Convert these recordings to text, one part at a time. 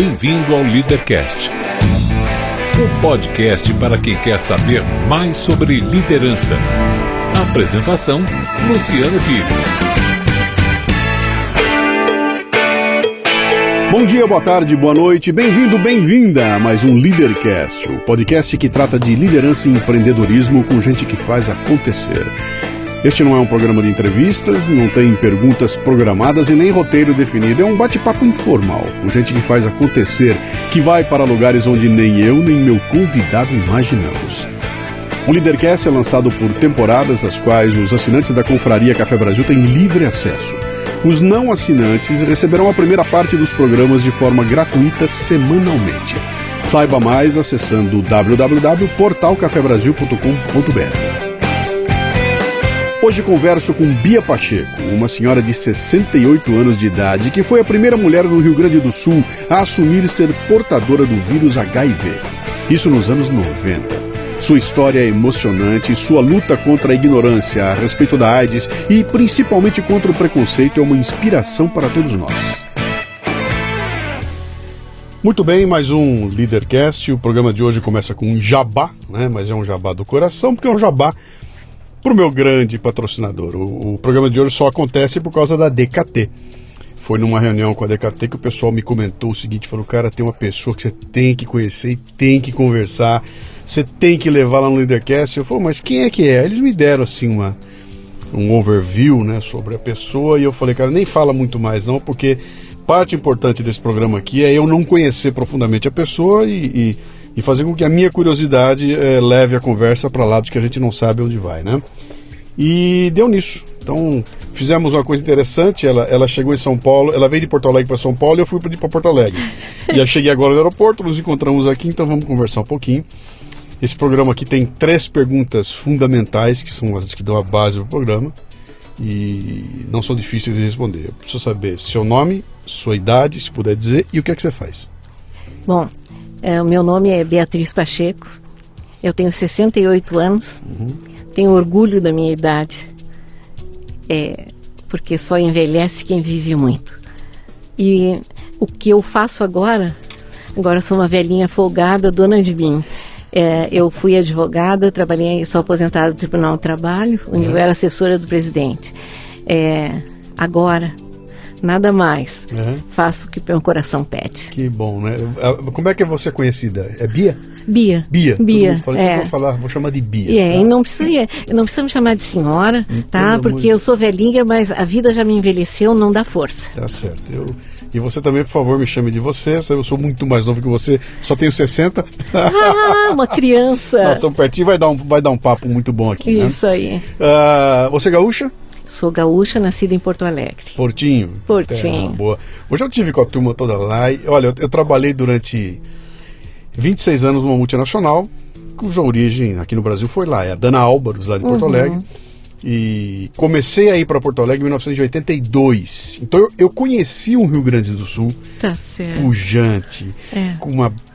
Bem-vindo ao Leadercast, um podcast para quem quer saber mais sobre liderança. Apresentação: Luciano Pires. Bom dia, boa tarde, boa noite, bem-vindo, bem-vinda a mais um Leadercast, o podcast que trata de liderança e empreendedorismo com gente que faz acontecer. Este não é um programa de entrevistas, não tem perguntas programadas e nem roteiro definido, é um bate-papo informal, com gente que faz acontecer, que vai para lugares onde nem eu nem meu convidado imaginamos. O Leadercast é lançado por temporadas, às quais os assinantes da Confraria Café Brasil têm livre acesso. Os não assinantes receberão a primeira parte dos programas de forma gratuita semanalmente. Saiba mais acessando www.portalcafebrasil.com.br. Hoje converso com Bia Pacheco, uma senhora de 68 anos de idade que foi a primeira mulher do Rio Grande do Sul a assumir ser portadora do vírus HIV. Isso nos anos 90. Sua história é emocionante, sua luta contra a ignorância a respeito da AIDS e principalmente contra o preconceito é uma inspiração para todos nós. Muito bem, mais um Leadercast. O programa de hoje começa com um jabá, né? Mas é um jabá do coração, porque é um jabá para o meu grande patrocinador. O programa de hoje só acontece por causa da DKT. Foi numa reunião com a DKT que o pessoal me comentou o seguinte, falou, cara, tem uma pessoa que você tem que conhecer e tem que conversar, você tem que levar lá no Leadercast. Eu falei, mas quem é que é? Eles me deram assim um overview, né, sobre a pessoa e eu falei, cara, nem fala muito mais não, porque parte importante desse programa aqui é eu não conhecer profundamente a pessoa e fazer com que a minha curiosidade leve a conversa para lados que a gente não sabe onde vai, né? E deu nisso. Então, fizemos uma coisa interessante, ela chegou em São Paulo, ela veio de Porto Alegre para São Paulo e eu fui para Porto Alegre. E eu cheguei agora no aeroporto, nos encontramos aqui, então vamos conversar um pouquinho. Esse programa aqui tem 3 perguntas fundamentais, que são as que dão a base do programa, e não são difíceis de responder. Eu preciso saber seu nome, sua idade, se puder dizer, e o que é que você faz. Bom, o meu nome é Beatriz Pacheco, eu tenho 68 anos, tenho orgulho da minha idade, porque só envelhece quem vive muito. E o que eu faço agora sou uma velhinha folgada, dona de mim. Eu fui advogada, sou aposentada do Tribunal do Trabalho, onde eu era assessora do presidente. Agora, nada mais. Faço o que meu coração pede. Que bom, né? Como é que você é conhecida? É Bia? Bia. Vou chamar de Bia. E não precisa me chamar de senhora, tá? Porque eu sou velhinha, mas a vida já me envelheceu, não dá força. Tá certo. E você também, por favor, me chame de você. Eu sou muito mais novo que você, só tenho 60. Uma criança. Nós estamos pertinho, vai dar um papo muito bom aqui, Isso aí. Você é gaúcha? Sou gaúcha, nascida em Porto Alegre. Portinho. Boa. Hoje eu estive com a turma toda lá e, olha, eu trabalhei durante 26 anos numa multinacional, cuja origem aqui no Brasil foi lá, é a Dana Álvaros, lá de Porto Alegre. E comecei a ir para Porto Alegre em 1982. Então eu conheci o Rio Grande do Sul, pujante, com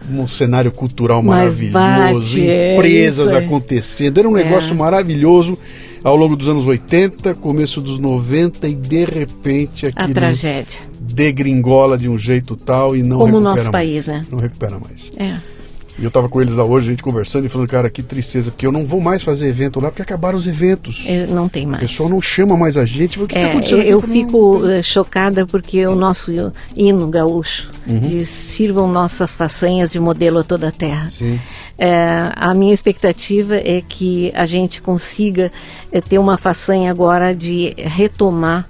um cenário cultural maravilhoso, empresas acontecendo. Era um negócio maravilhoso ao longo dos anos 80, começo dos 90 e de repente aquilo a tragédia degringola de um jeito tal e não como recupera o nosso mais. país, né? Não recupera mais. E eu estava com eles lá hoje, a gente conversando e falando, cara, que tristeza, porque eu não vou mais fazer evento lá, porque acabaram os eventos. Não tem mais. O pessoal não chama mais a gente. O que está acontecendo aqui? Eu fico chocada porque o nosso hino gaúcho diz, sirvam nossas façanhas de modelo a toda a terra. Sim. A minha expectativa é que a gente consiga ter uma façanha agora de retomar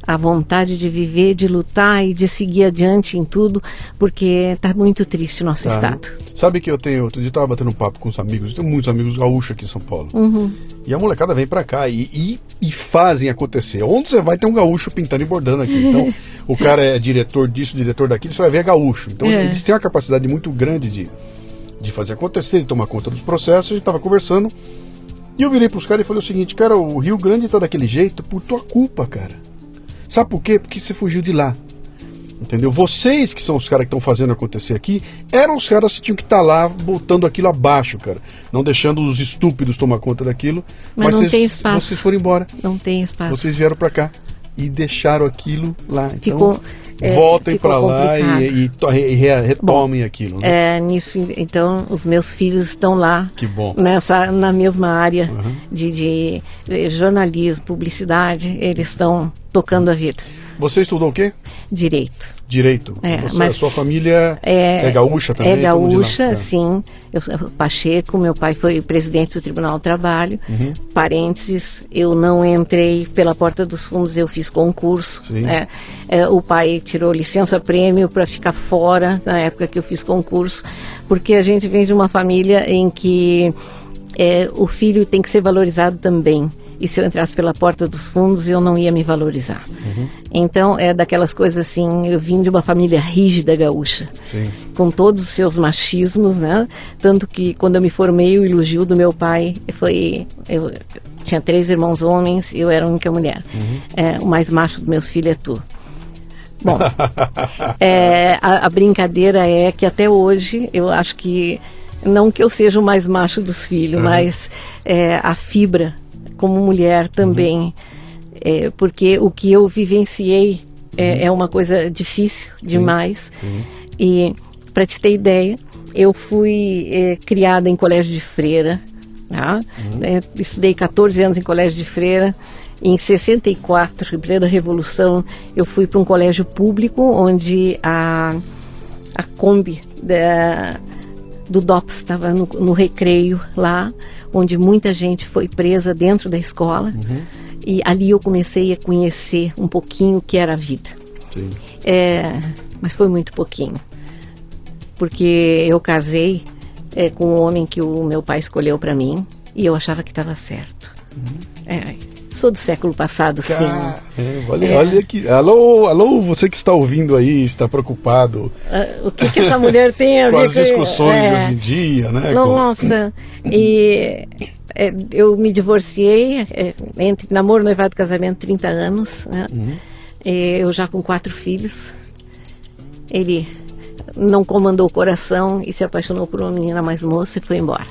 a vontade de viver, de lutar e de seguir adiante em tudo, porque está muito triste o nosso estado. Sabe que outro dia eu estava batendo um papo com os amigos, eu tenho muitos amigos gaúchos aqui em São Paulo, e a molecada vem pra cá e fazem acontecer. Onde você vai ter um gaúcho pintando e bordando aqui, então o cara é diretor disso, diretor daquilo, você vai ver gaúcho, então eles têm uma capacidade muito grande de fazer acontecer, de tomar conta dos processos. A gente estava conversando e eu virei pros caras e falei o seguinte, cara, o Rio Grande tá daquele jeito por tua culpa, cara. Sabe por quê? Porque você fugiu de lá. Entendeu? Vocês que são os caras que estão fazendo acontecer aqui, eram os caras que tinham que estar lá botando aquilo abaixo, cara. Não deixando os estúpidos tomar conta daquilo. Mas não tem espaço. Vocês foram embora. Não tem espaço. Vocês vieram pra cá e deixaram aquilo lá. Então, voltem para lá e retomem aquilo, né? Nisso, então, os meus filhos estão lá. Que bom. Na mesma área de jornalismo, publicidade, eles estão tocando a vida. Você estudou o quê? Direito. Direito. A sua família é gaúcha também? É gaúcha, sim. Eu sou Pacheco, meu pai foi presidente do Tribunal do Trabalho. Parênteses, eu não entrei pela porta dos fundos, eu fiz concurso. O pai tirou licença-prêmio para ficar fora na época que eu fiz concurso, porque a gente vem de uma família em que o filho tem que ser valorizado também. E se eu entrasse pela porta dos fundos, eu não ia me valorizar. Então, é daquelas coisas assim, eu vim de uma família rígida gaúcha, com todos os seus machismos, né? Tanto que quando eu me formei, o elogio do meu pai foi... Eu tinha 3 irmãos homens, eu era a única mulher. O mais macho dos meus filhos é tu. Bom, a brincadeira é que até hoje, eu acho que, não que eu seja o mais macho dos filhos, mas a fibra como mulher também, porque o que eu vivenciei é uma coisa difícil demais. E para te ter ideia, eu fui criada em colégio de freira, tá? Estudei 14 anos em colégio de freira. Em 64, em plena Revolução, eu fui para um colégio público onde a Kombi do DOPS estava no recreio lá, onde muita gente foi presa dentro da escola. E ali eu comecei a conhecer um pouquinho o que era a vida. Mas foi muito pouquinho, porque eu casei com um homem que o meu pai escolheu para mim e eu achava que estava certo. Sou do século passado, sim. Olha aqui. Alô, você que está ouvindo aí, está preocupado. O que essa mulher tem a ver com as discussões de hoje em dia, né? Nossa, eu me divorciei entre namoro, noivado e casamento, 30 anos, né? Eu já com 4 filhos. Ele não comandou o coração e se apaixonou por uma menina mais moça e foi embora.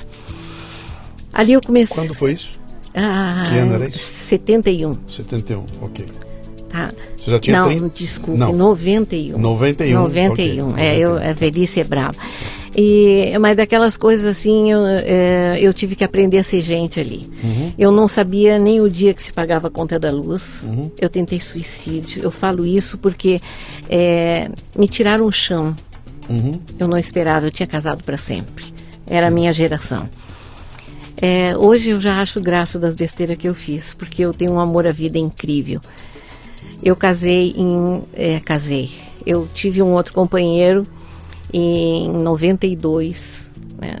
Ali eu comecei... Quando foi isso? Que ano era isso? 71. 71, ok. Tá. Você já tinha 30? Não, desculpe, 91. 91. Okay. A velhice é brava. Mas daquelas coisas assim, eu tive que aprender a ser gente ali. Eu não sabia nem o dia que se pagava a conta da luz. Eu tentei suicídio. Eu falo isso porque me tiraram o chão. Eu não esperava, eu tinha casado para sempre. Era a minha geração. Hoje eu já acho graça das besteiras que eu fiz, porque eu tenho um amor à vida incrível. Eu casei. Eu tive um outro companheiro em 92, né?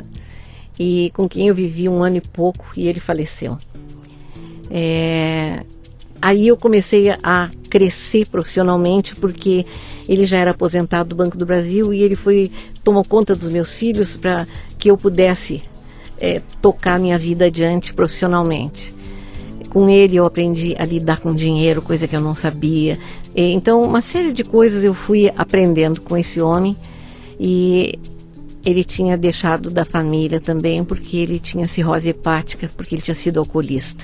E com quem eu vivi 1 ano e pouco, e ele faleceu. Aí eu comecei a crescer profissionalmente, porque ele já era aposentado do Banco do Brasil e ele tomou conta dos meus filhos para que eu pudesse tocar minha vida adiante profissionalmente. Com ele eu aprendi a lidar com dinheiro, coisa que eu não sabia. Então, uma série de coisas eu fui aprendendo com esse homem. E ele tinha deixado da família também, porque ele tinha cirrose hepática, porque ele tinha sido alcoolista.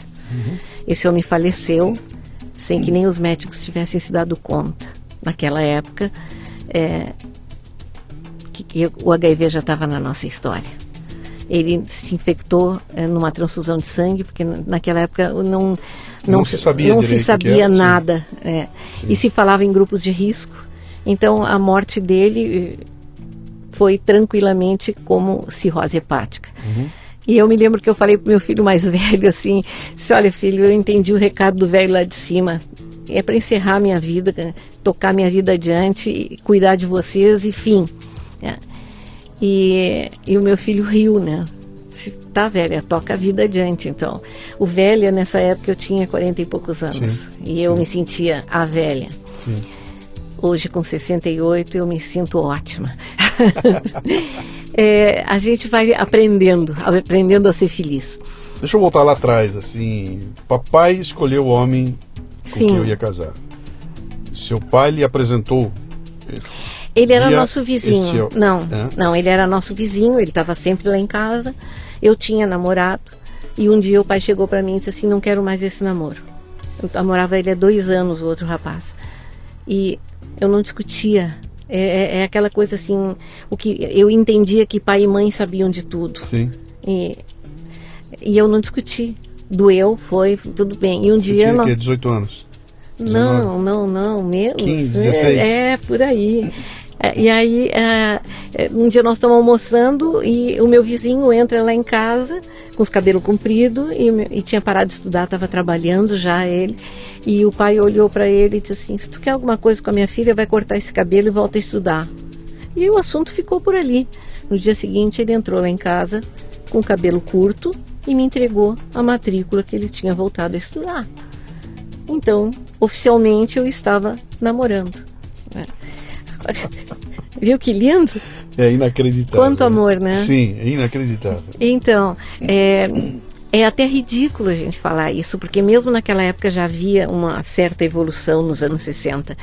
Esse homem faleceu sem que nem os médicos tivessem se dado conta. Naquela época, que o HIV já estava na nossa história. Ele se infectou numa transfusão de sangue, porque naquela época não se sabia nada. E se falava em grupos de risco. Então a morte dele foi tranquilamente como cirrose hepática. E eu me lembro que eu falei pro meu filho mais velho assim, olha filho, eu entendi o recado do velho lá de cima. É para encerrar minha vida, tocar minha vida adiante, cuidar de vocês e fim. E o meu filho riu, né? Tá, velha, toca a vida adiante. Então, o velha, nessa época, eu tinha 40 e poucos anos. Eu me sentia a velha. Hoje, com 68, eu me sinto ótima. A gente vai aprendendo a ser feliz. Deixa eu voltar lá atrás, assim. Papai escolheu o homem com quem eu ia casar. Seu pai lhe apresentou... Ele era nosso vizinho. Não, ele era nosso vizinho, ele estava sempre lá em casa. Eu tinha namorado e um dia o pai chegou para mim e disse assim, não quero mais esse namoro. Eu namorava ele há 2 anos, o outro rapaz. E eu não discutia. É aquela coisa assim, o que eu entendia que pai e mãe sabiam de tudo. Sim. E eu não discuti. Doeu, foi, tudo bem. E um dia... Você tinha que 18 anos? 19? Não, menos. 15, 16? Por aí. E aí, um dia nós estamos almoçando e o meu vizinho entra lá em casa com os cabelos compridos e tinha parado de estudar, estava trabalhando já ele. E o pai olhou para ele e disse assim: se tu quer alguma coisa com a minha filha, vai cortar esse cabelo e volta a estudar. E o assunto ficou por ali. No dia seguinte ele entrou lá em casa com o cabelo curto e me entregou a matrícula que ele tinha voltado a estudar. Então, oficialmente eu estava namorando. Viu que lindo? É inacreditável. Quanto amor, né? Sim, é inacreditável. Então, é até ridículo a gente falar isso, porque mesmo naquela época já havia uma certa evolução nos anos 60.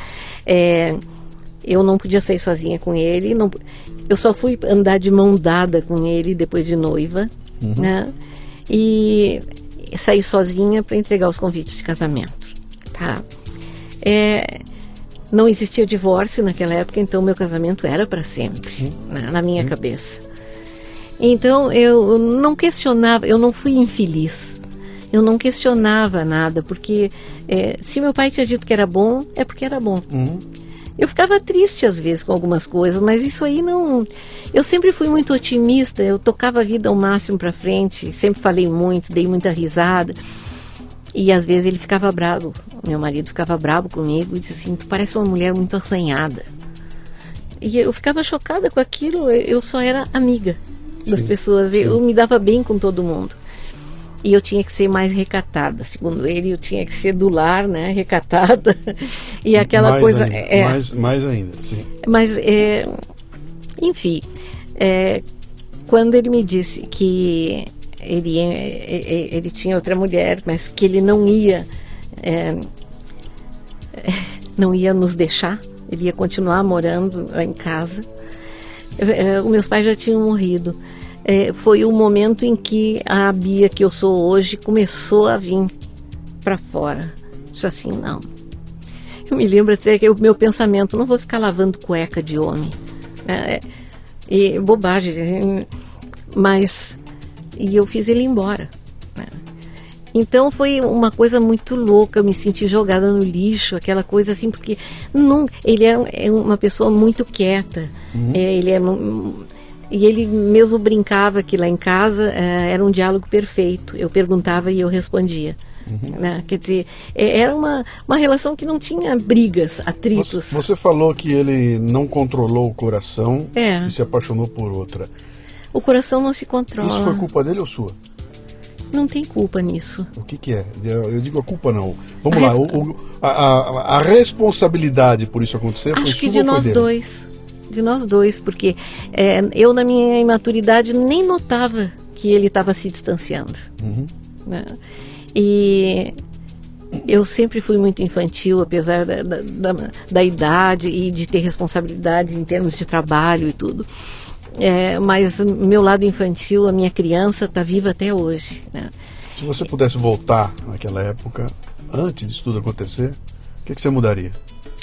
Eu não podia sair sozinha com ele, eu só fui andar de mão dada com ele depois de noiva, né? E saí sozinha para entregar os convites de casamento, tá? Não existia divórcio naquela época, então meu casamento era para sempre, na minha cabeça. Então eu não questionava, eu não fui infeliz, eu não questionava nada, porque se meu pai tinha dito que era bom, é porque era bom. Eu ficava triste às vezes com algumas coisas, mas isso aí não... Eu sempre fui muito otimista, eu tocava a vida ao máximo para frente, sempre falei muito, dei muita risada. E às vezes ele ficava bravo, meu marido ficava bravo comigo e disse assim: tu parece uma mulher muito assanhada. E eu ficava chocada com aquilo, eu só era amiga das pessoas, eu me dava bem com todo mundo. E eu tinha que ser mais recatada, segundo ele, eu tinha que ser do lar, né, recatada. E aquela mais coisa... ainda, mais ainda, sim. Mas, enfim, quando ele me disse que ele tinha outra mulher, mas que ele não ia nos deixar, ele ia continuar morando lá em casa. Os meus pais já tinham morrido. Foi o momento em que a Bia que eu sou hoje começou a vir para fora. Disse assim: não. Eu me lembro até que o meu pensamento: não vou ficar lavando cueca de homem. E bobagem. Mas... E eu fiz ele ir embora. Então foi uma coisa muito louca, eu me senti jogada no lixo, aquela coisa assim, porque ele é uma pessoa muito quieta. E ele mesmo brincava que lá em casa era um diálogo perfeito. Eu perguntava e eu respondia. Né? Quer dizer, era uma relação que não tinha brigas, atritos. Você falou que ele não controlou o coração e se apaixonou por outra. O coração não se controla. Isso foi culpa dele ou sua? Não tem culpa nisso. O que é? Eu digo a culpa não. Vamos lá, a responsabilidade por isso acontecer foi sua ou foi dele? Acho que de nós dois, porque eu na minha imaturidade nem notava que ele estava se distanciando. Né? E eu sempre fui muito infantil, apesar da idade e de ter responsabilidade em termos de trabalho e tudo. Mas meu lado infantil, a minha criança, está viva até hoje. Né? Se você pudesse voltar naquela época, antes disso tudo acontecer, o que você mudaria?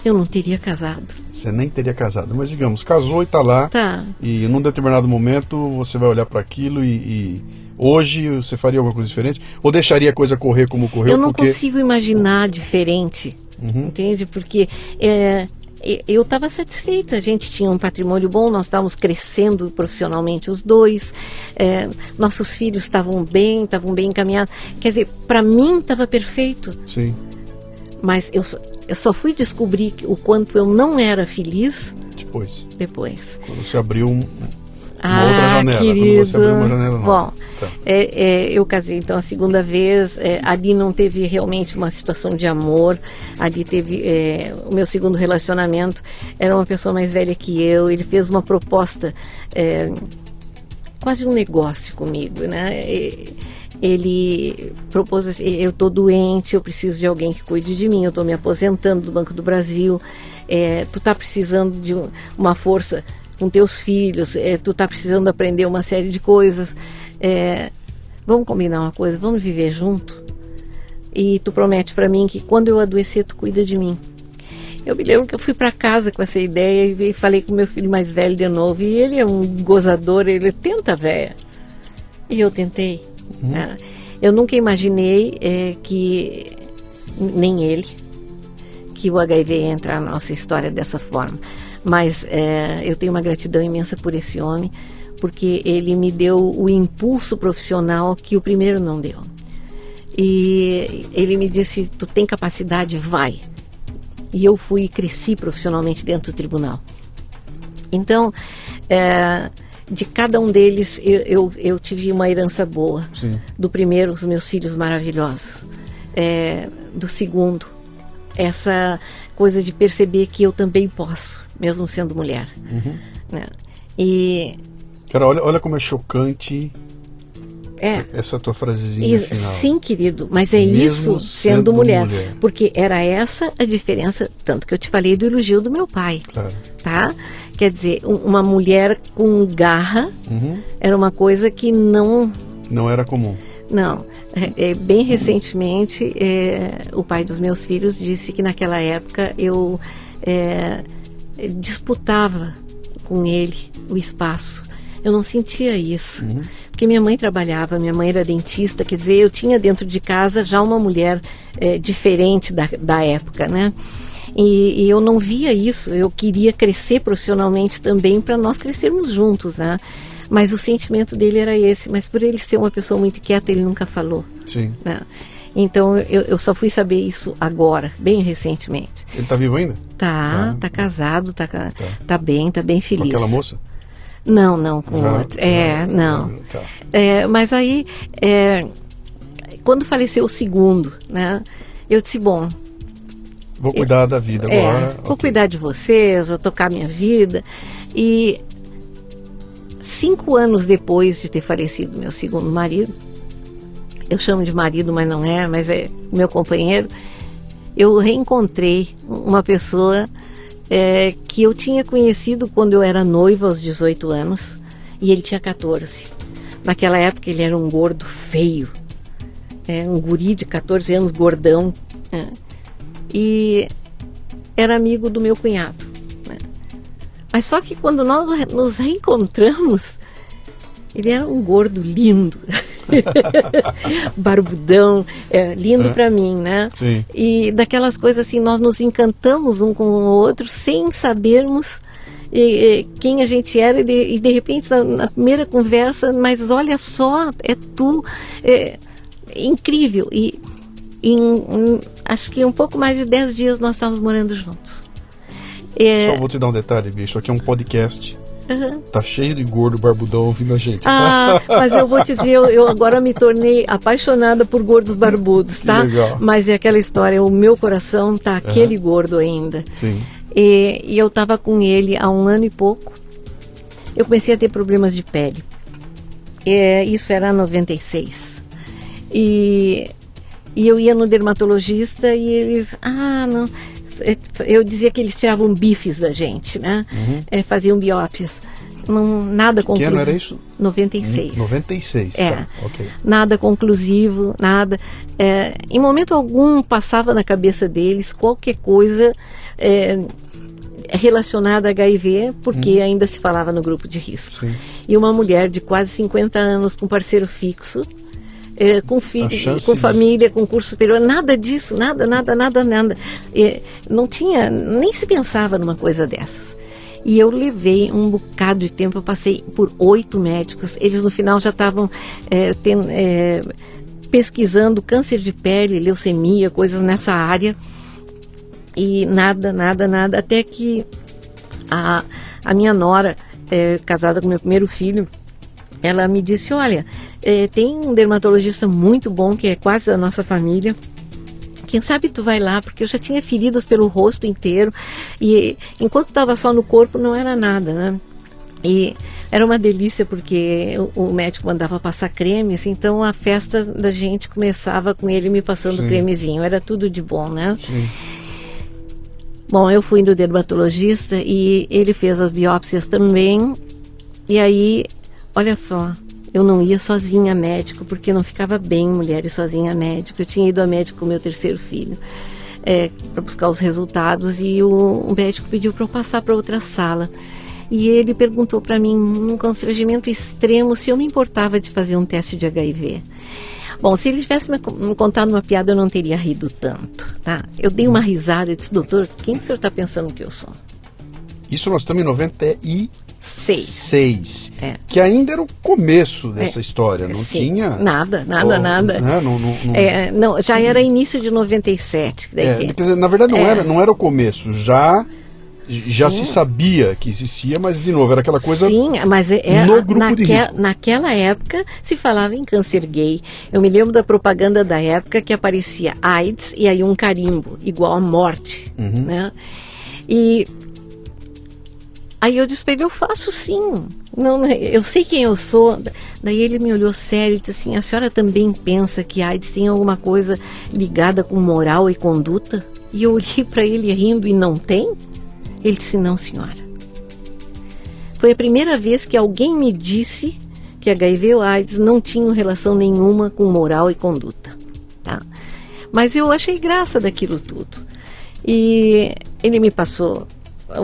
Eu não teria casado. Você nem teria casado, mas digamos, casou e está lá. Tá. E num determinado momento você vai olhar para aquilo e hoje você faria alguma coisa diferente? Ou deixaria a coisa correr como correu? Eu não consigo imaginar diferente, entende? Porque eu estava satisfeita, a gente tinha um patrimônio bom, nós estávamos crescendo profissionalmente os dois, nossos filhos estavam bem encaminhados. Quer dizer, para mim estava perfeito. Sim. Mas eu só fui descobrir o quanto eu não era feliz depois. Quando você abriu uma outra janela. Querido. Quando você abriu uma janela nova. Bom, eu casei então a segunda vez. Ali não teve realmente uma situação de amor. Ali teve o meu segundo relacionamento. Era uma pessoa mais velha que eu. Ele fez uma proposta, quase um negócio comigo, né? Ele propôs assim: eu estou doente, eu preciso de alguém que cuide de mim, eu estou me aposentando do Banco do Brasil, tu está precisando de uma força com teus filhos, tu está precisando aprender uma série de coisas, vamos combinar uma coisa, vamos viver junto, e tu promete para mim que quando eu adoecer tu cuida de mim. Eu me lembro que eu fui para casa com essa ideia e falei com meu filho mais velho de novo. E ele é um gozador, ele tenta, véia. E eu tentei. Né? Eu nunca imaginei que, nem ele, que o HIV ia entrar na nossa história dessa forma. Mas eu tenho uma gratidão imensa por esse homem, porque ele me deu o impulso profissional que o primeiro não deu. E ele me disse, tu tem capacidade, vai. E eu fui e cresci profissionalmente dentro do tribunal. Então, de cada um deles, eu tive uma herança boa. Sim. Do primeiro, os meus filhos maravilhosos. Do segundo, essa coisa de perceber que eu também posso, mesmo sendo mulher. Né? E... Cara, olha como é chocante essa tua frasezinha final. Sim, querido, mas é mesmo isso sendo mulher. Porque era essa a diferença, tanto que eu te falei do elogio do meu pai. Claro. Tá? Quer dizer, uma mulher com garra era uma coisa que não era comum. Não. Bem recentemente, o pai dos meus filhos disse que naquela época eu disputava com ele o espaço. Eu não sentia isso. Porque minha mãe trabalhava, minha mãe era dentista, quer dizer, eu tinha dentro de casa já uma mulher diferente da época, né? E eu não via isso, eu queria crescer profissionalmente também para nós crescermos juntos, né? Mas o sentimento dele era esse, mas por ele ser uma pessoa muito quieta, ele nunca falou. Sim. Né? Então eu só fui saber isso agora, bem recentemente. Ele está vivo ainda? Tá casado, tá bem feliz. Com aquela moça? Não, com outra. Não. Tá. Mas aí, quando faleceu o segundo, né, eu disse, bom... Vou cuidar da vida agora. Vou cuidar de vocês, vou tocar minha vida. E 5 anos depois de ter falecido meu segundo marido, eu chamo de marido, mas não é, mas é meu companheiro, eu reencontrei uma pessoa... que eu tinha conhecido quando eu era noiva aos 18 anos e ele tinha 14. Naquela época ele era um gordo feio, um guri de 14 anos, gordão, e era amigo do meu cunhado. Né? Mas só que quando nós nos reencontramos, ele era um gordo lindo, barbudão, lindo para mim, né? Sim. E daquelas coisas assim, nós nos encantamos um com o outro sem sabermos quem a gente era e de repente na primeira conversa, mas olha só, incrível. E acho que um pouco mais de 10 dias nós estávamos morando juntos. Só vou te dar um detalhe, bicho, aqui é um podcast. Tá cheio de gordo barbudão ouvindo a gente. Mas eu vou te dizer, eu agora me tornei apaixonada por gordos barbudos, tá? Legal. Mas é aquela história, o meu coração tá aquele gordo ainda. Sim. E eu tava com ele há 1 ano e pouco. Eu comecei a ter problemas de pele. Isso era 96. E eu ia no dermatologista e eles... não... Eu dizia que eles tiravam bifes da gente, né? Faziam biópsias. Nada conclusivo. Que ano era isso? 96. 96, tá. Ok. Nada conclusivo, nada. Em momento algum passava na cabeça deles qualquer coisa relacionada a HIV, porque ainda se falava no grupo de risco. Sim. E uma mulher de quase 50 anos com parceiro fixo, com filho, com família, com curso superior, nada disso, nada. Não tinha, nem se pensava numa coisa dessas. E eu levei um bocado de tempo, eu passei por 8 médicos, eles no final já estavam pesquisando câncer de pele, leucemia, coisas nessa área, e nada, até que a minha nora, casada com meu primeiro filho, ela me disse, olha, tem um dermatologista muito bom, que é quase da nossa família, quem sabe tu vai lá, porque eu já tinha feridas pelo rosto inteiro, e enquanto estava só no corpo não era nada, né? E era uma delícia, porque o médico mandava passar creme, assim, então a festa da gente começava com ele me passando cremezinho, era tudo de bom, né? Sim. Bom, eu fui no dermatologista e ele fez as biópsias também, e aí, olha só, eu não ia sozinha a médico, porque não ficava bem mulher ir sozinha a médico. Eu tinha ido a médico com o meu terceiro filho. para buscar os resultados, e o médico pediu para eu passar para outra sala. E ele perguntou para mim, num constrangimento extremo, se eu me importava de fazer um teste de HIV. Bom, se ele tivesse me contado uma piada, eu não teria rido tanto, tá? Eu dei uma risada e disse, doutor, quem o senhor está pensando que eu sou? Isso nós estamos em 96. Que ainda era o começo dessa história, não tinha... Nada. Não, já era início de 97. Quer dizer, na verdade não era o começo, já se sabia que existia, mas de novo, era aquela coisa. Sim, mas no grupo de risco. Naquela época se falava em câncer gay. Eu me lembro da propaganda da época que aparecia AIDS e aí um carimbo, igual a morte, né? E aí eu disse para ele, eu faço sim. Não, eu sei quem eu sou. Daí ele me olhou sério e disse assim, a senhora também pensa que AIDS tem alguma coisa ligada com moral e conduta? E eu olhei para ele rindo e não tem? Ele disse, não, senhora. Foi a primeira vez que alguém me disse que HIV ou AIDS não tinham relação nenhuma com moral e conduta, tá? Mas eu achei graça daquilo tudo. E ele me passou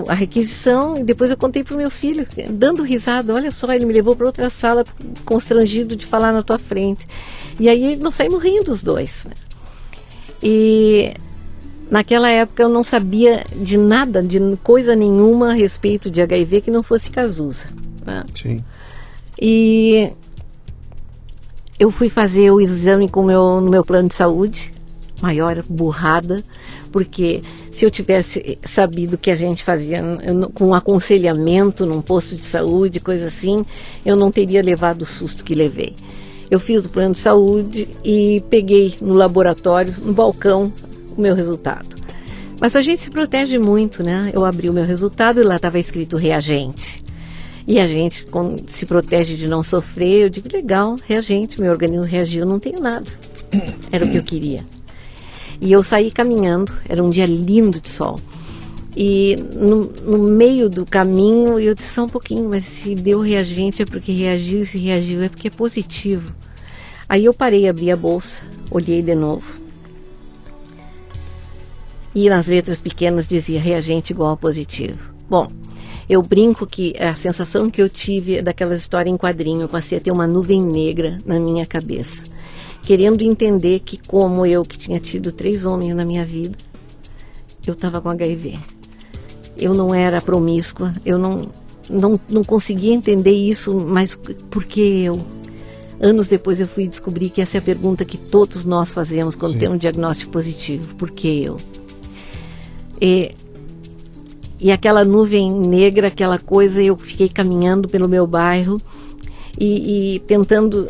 a requisição e depois eu contei para o meu filho, dando risada, olha só, ele me levou para outra sala constrangido de falar na tua frente. E aí nós saímos rindo os dois, né? E naquela época eu não sabia de nada, de coisa nenhuma a respeito de HIV que não fosse Cazuza, né? Sim. E eu fui fazer o exame no meu plano de saúde, maior burrada, porque se eu tivesse sabido que a gente fazia com aconselhamento num posto de saúde, coisa assim, eu não teria levado o susto que levei. Eu fiz o plano de saúde e peguei no laboratório, no balcão, o meu resultado. Mas a gente se protege muito, né? Eu abri o meu resultado e lá estava escrito reagente. E a gente se protege de não sofrer. Eu digo, legal, reagente, meu organismo reagiu, não tenho nada. Era o que eu queria. E eu saí caminhando, era um dia lindo de sol. E no meio do caminho eu disse, só um pouquinho, mas se deu reagente é porque reagiu, e se reagiu é porque é positivo. Aí eu parei, abri a bolsa, olhei de novo. E nas letras pequenas dizia reagente igual a positivo. Bom, eu brinco que a sensação que eu tive daquela história em quadrinho, eu passei a ter uma nuvem negra na minha cabeça, querendo entender que como eu, que tinha tido 3 homens na minha vida, eu estava com HIV. Eu não era promíscua, eu não conseguia entender isso, mas por que eu? Anos depois eu fui descobrir que essa é a pergunta que todos nós fazemos quando temos um diagnóstico positivo. Por que eu? E aquela nuvem negra, aquela coisa, eu fiquei caminhando pelo meu bairro e tentando.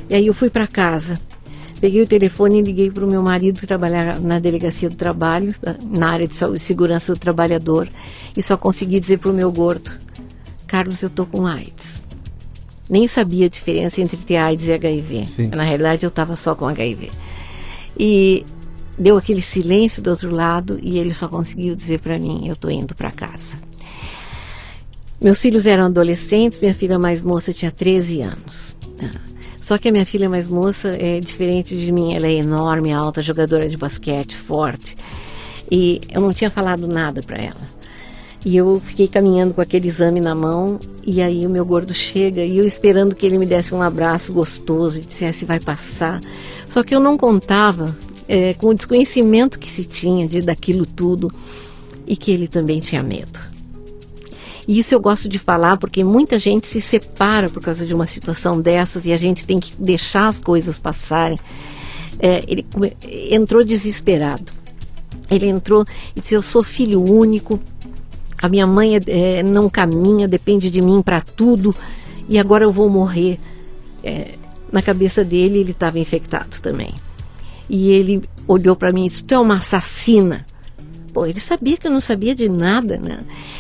E aí eu fui para casa, peguei o telefone e liguei para o meu marido que trabalhava na delegacia do trabalho, na área de saúde e segurança do trabalhador, e só consegui dizer para o meu gordo, Carlos, eu tô com AIDS. Nem sabia a diferença entre ter AIDS e HIV. Sim. Na realidade eu estava só com HIV. E deu aquele silêncio do outro lado e ele só conseguiu dizer para mim, eu estou indo para casa. Meus filhos eram adolescentes, minha filha mais moça tinha 13 anos. Só que a minha filha mais moça é diferente de mim, ela é enorme, alta, jogadora de basquete, forte. E eu não tinha falado nada para ela. E eu fiquei caminhando com aquele exame na mão, e aí o meu gordo chega, e eu esperando que ele me desse um abraço gostoso e dissesse, vai passar. Só que eu não contava com o desconhecimento que se tinha daquilo tudo, e que ele também tinha medo. E isso eu gosto de falar, porque muita gente se separa por causa de uma situação dessas, e a gente tem que deixar as coisas passarem. Ele entrou desesperado. Ele entrou e disse, eu sou filho único, a minha mãe não caminha, depende de mim para tudo, e agora eu vou morrer. Na cabeça dele, ele estava infectado também. E ele olhou para mim e disse, tu é uma assassina. Pô, ele sabia que eu não sabia de nada, né?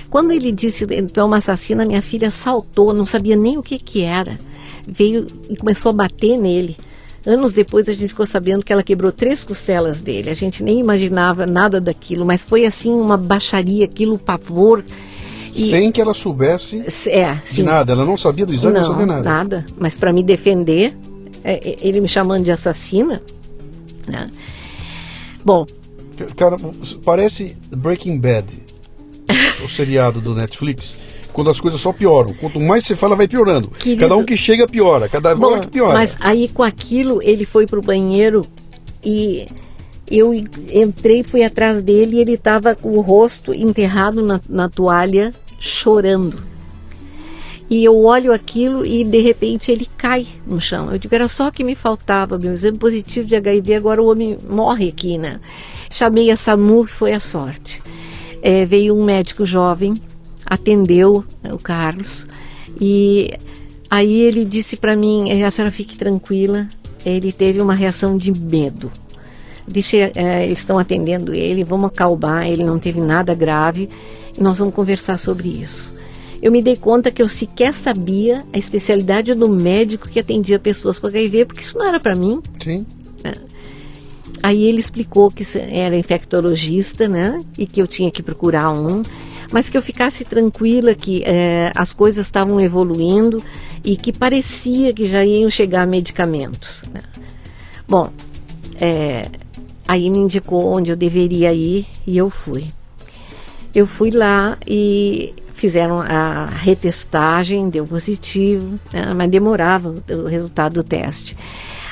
Quando ele disse, tu é uma assassina, minha filha saltou, não sabia nem o que era. Veio e começou a bater nele. Anos depois a gente ficou sabendo que ela quebrou 3 costelas dele. A gente nem imaginava nada daquilo, mas foi assim uma baixaria, aquilo, pavor. Sem que ela soubesse de nada, ela não sabia do exame, não sabia nada. Mas para me defender, ele me chamando de assassina, né? Bom, Cara, parece Breaking Bad, o seriado do Netflix, quando as coisas só pioram. Quanto mais você fala, vai piorando. Querido, cada um que chega piora, cada um que piora. Mas aí com aquilo, ele foi pro banheiro e eu entrei, fui atrás dele e ele estava com o rosto enterrado na toalha, chorando. E eu olho aquilo e de repente ele cai no chão. Eu digo, era só o que me faltava, meu exame positivo de HIV, agora o homem morre aqui, né? Chamei a SAMU, foi a sorte. Veio um médico jovem, atendeu o Carlos, e aí ele disse para mim, a senhora fique tranquila, ele teve uma reação de medo. Eles estão atendendo ele, vamos acalmar, ele não teve nada grave, e nós vamos conversar sobre isso. Eu me dei conta que eu sequer sabia a especialidade do médico que atendia pessoas com HIV, porque isso não era para mim. Sim. Aí ele explicou que era infectologista, né? E que eu tinha que procurar mas que eu ficasse tranquila que as coisas estavam evoluindo e que parecia que já iam chegar medicamentos, né? Bom, aí me indicou onde eu deveria ir e eu fui. Eu fui lá e fizeram a retestagem, deu positivo, né, mas demorava o resultado do teste.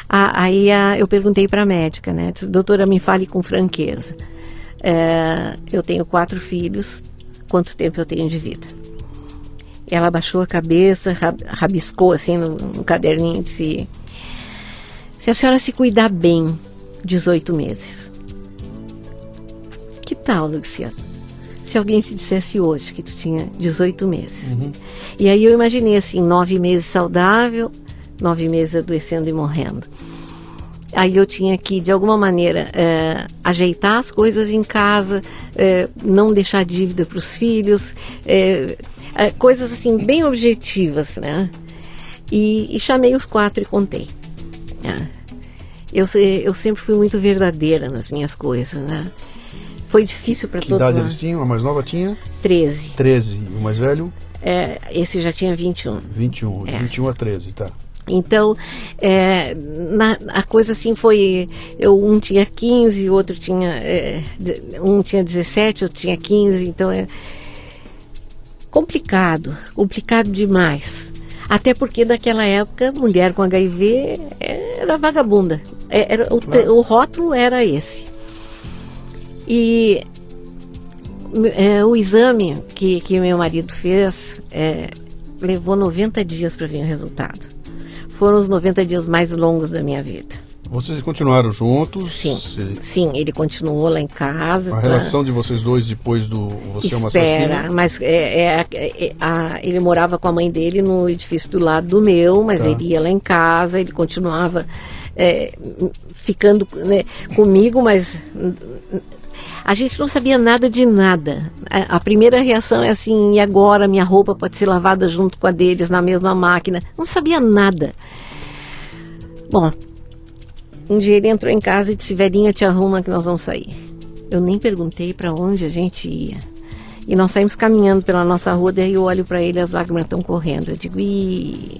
Aí eu perguntei para a médica, né? Disse, doutora, me fale com franqueza. Eu tenho 4 filhos, quanto tempo eu tenho de vida? Ela abaixou a cabeça, rabiscou assim no caderninho e disse, se a senhora se cuidar bem, 18 meses. Que tal, Luciano? Se alguém te dissesse hoje que tu tinha 18 meses. Uhum. E aí eu imaginei assim, 9 meses saudável, 9 meses adoecendo e morrendo. Aí eu tinha que, de alguma maneira, ajeitar as coisas em casa, não deixar dívida para os filhos, coisas assim, bem objetivas, né? E chamei os 4 e contei. Eu sempre fui muito verdadeira nas minhas coisas, né? Foi difícil para todos. Que idade eles tinham? A mais nova tinha? 13. 13. E o mais velho? Esse já tinha 21. 21. 21 a 13, tá. Então, a coisa assim foi... Um tinha 15, o outro tinha... um tinha 17, outro tinha 15. Então, complicado demais. Até porque naquela época, mulher com HIV era vagabunda. O rótulo era esse. E o exame que meu marido fez levou 90 dias para vir o resultado. Foram os 90 dias mais longos da minha vida. Vocês continuaram juntos? Sim, sim, ele continuou lá em casa. A relação de vocês dois depois do Você é uma Assassina? Mas ele morava com a mãe dele no edifício do lado do meu, mas ele ia lá em casa, ele continuava ficando, né, comigo, mas... A gente não sabia nada de nada. A primeira reação é assim, e agora minha roupa pode ser lavada junto com a deles na mesma máquina? Não sabia nada. Bom, um dia ele entrou em casa e disse, velhinha, te arruma que nós vamos sair. Eu nem perguntei para onde a gente ia. E nós saímos caminhando pela nossa rua, daí eu olho para ele, as lágrimas estão correndo. Eu digo, ih...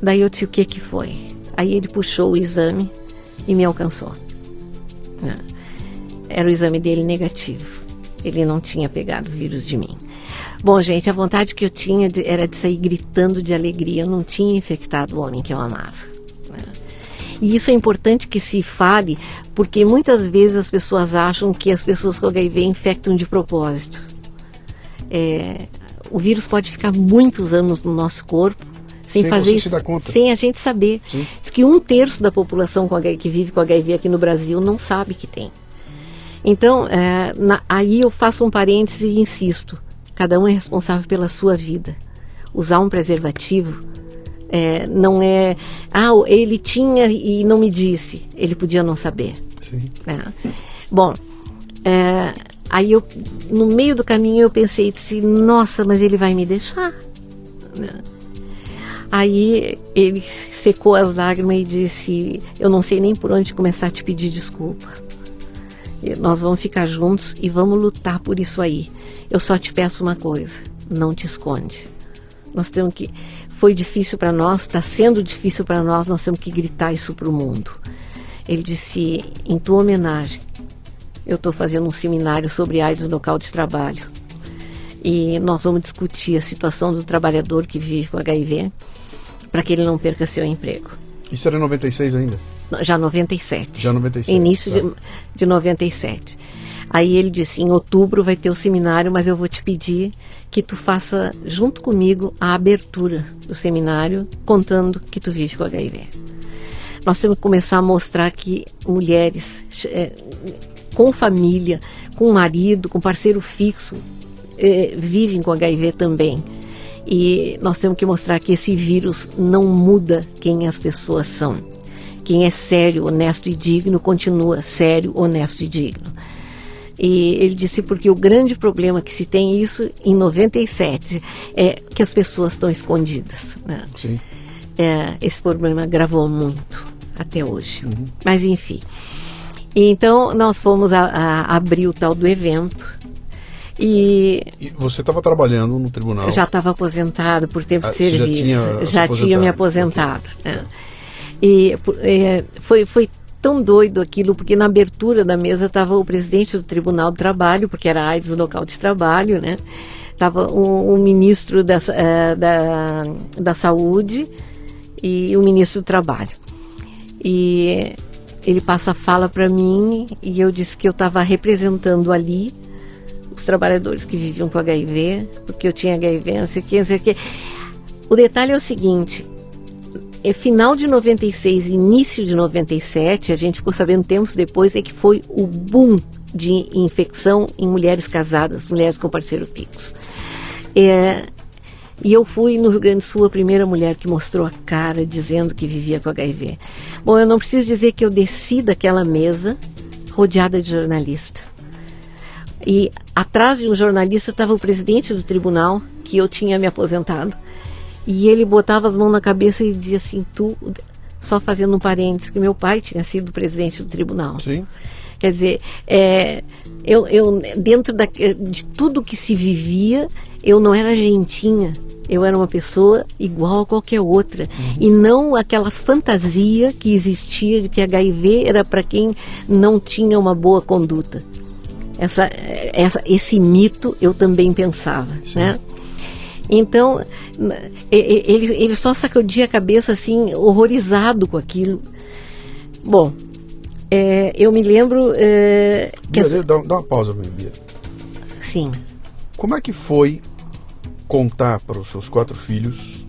Daí eu disse, o que foi? Aí ele puxou o exame e me alcançou. Era o exame dele negativo. Ele não tinha pegado o vírus de mim. Bom, gente, a vontade que eu tinha era de sair gritando de alegria. Eu não tinha infectado o homem que eu amava. E isso é importante que se fale, porque muitas vezes as pessoas acham que as pessoas com HIV infectam de propósito. O vírus pode ficar muitos anos no nosso corpo, sem fazer isso, sem a gente saber. Sim. Diz que 1/3 da população que vive com HIV aqui no Brasil não sabe que tem. Então, aí eu faço um parêntese e insisto, cada um é responsável pela sua vida. Usar um preservativo não é... ele tinha e não me disse. Ele podia não saber. Sim. Bom, aí no meio do caminho eu pensei, disse, nossa, mas ele vai me deixar? Aí ele secou as lágrimas e disse, eu não sei nem por onde começar a te pedir desculpa. Nós vamos ficar juntos e vamos lutar por isso aí. Eu só te peço uma coisa, não te esconde. Nós temos que... Foi difícil para nós, está sendo difícil para nós temos que gritar isso para o mundo. Ele disse, em tua homenagem, eu estou fazendo um seminário sobre AIDS no local de trabalho. E nós vamos discutir a situação do trabalhador que vive com HIV, para que ele não perca seu emprego. Isso era em 96 ainda? Já 97. Já 97. Início de 97. Aí ele disse, em outubro vai ter o seminário, mas eu vou te pedir que tu faça junto comigo a abertura do seminário, contando que tu vive com HIV. Nós temos que começar a mostrar que mulheres com família, com marido, com parceiro fixo, vivem com HIV também. E nós temos que mostrar que esse vírus não muda quem as pessoas são. Quem é sério, honesto e digno, continua sério, honesto e digno. E ele disse porque o grande problema que se tem isso em 97 é que as pessoas estão escondidas, né? Sim. Esse problema gravou muito até hoje. Uhum. Mas enfim. Então nós fomos a abrir o tal do evento. E você estava trabalhando no tribunal? Já estava aposentado por tempo de serviço. Já tinha me aposentado. Né? E foi tão doido aquilo, porque na abertura da mesa estava o presidente do Tribunal do Trabalho, porque era AIDS no local de trabalho, né? Estava o ministro da Saúde e o ministro do Trabalho. E ele passa a fala para mim e eu disse que eu estava representando ali os trabalhadores que viviam com HIV, porque eu tinha HIV, não sei o que. O detalhe é o seguinte, final de 96, início de 97, a gente ficou sabendo tempos depois, é que foi o boom de infecção em mulheres casadas, mulheres com parceiro fixo. E eu fui no Rio Grande do Sul a primeira mulher que mostrou a cara dizendo que vivia com HIV. Bom, eu não preciso dizer que eu desci daquela mesa rodeada de jornalistas. E atrás de um jornalista estava o presidente do tribunal, que eu tinha me aposentado, e ele botava as mãos na cabeça e dizia assim, só fazendo um parênteses, que meu pai tinha sido presidente do tribunal. Sim. Quer dizer, eu dentro de tudo que se vivia, eu não era gentinha, eu era uma pessoa igual a qualquer outra. Uhum. E não aquela fantasia que existia de que HIV era para quem não tinha uma boa conduta. Esse mito eu também pensava, né? Então ele só sacudia a cabeça assim, horrorizado com aquilo. Bom, eu me lembro dá uma pausa, Bia. Sim. Como é que foi contar para os seus 4 filhos?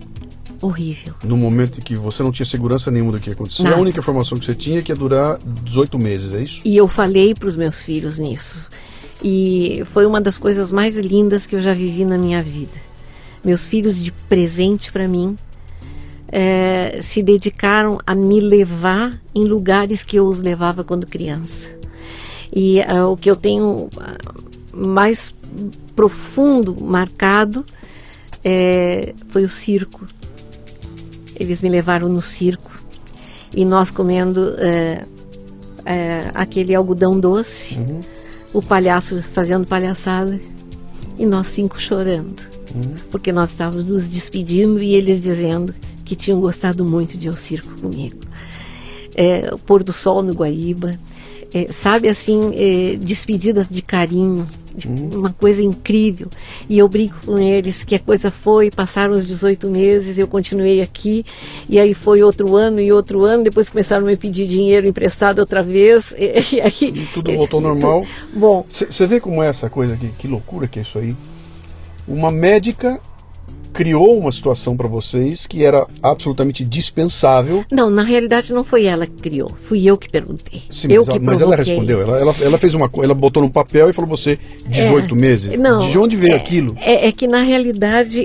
Horrível. No momento em que você não tinha segurança nenhuma do que ia acontecer, Nada. A única informação que você tinha é que ia durar 18 meses, é isso? E eu falei para os meus filhos nisso. E foi uma das coisas mais lindas que eu já vivi na minha vida. Meus filhos, de presente para mim, se dedicaram a me levar em lugares que eu os levava quando criança. E o que eu tenho mais profundo marcado foi o circo. Eles me levaram no circo e nós comendo aquele algodão doce, uhum. O palhaço fazendo palhaçada e nós 5 chorando, uhum. Porque nós estávamos nos despedindo e eles dizendo que tinham gostado muito de ir ao circo comigo. O pôr do sol no Guaíba, sabe assim, despedidas de carinho, uma coisa incrível. E eu brinco com eles que a coisa foi, passaram os 18 meses, eu continuei aqui, e aí foi outro ano, depois começaram a me pedir dinheiro emprestado outra vez, e aí e tudo voltou ao normal. Bom, você vê como é essa coisa aqui, que loucura que é isso aí. Uma médica criou uma situação para vocês que era absolutamente dispensável. Não, na realidade não foi ela que criou, fui eu que perguntei. Sim, mas ela respondeu, ela fez ela botou no papel e falou você 18 meses. Não, de onde veio aquilo? É que na realidade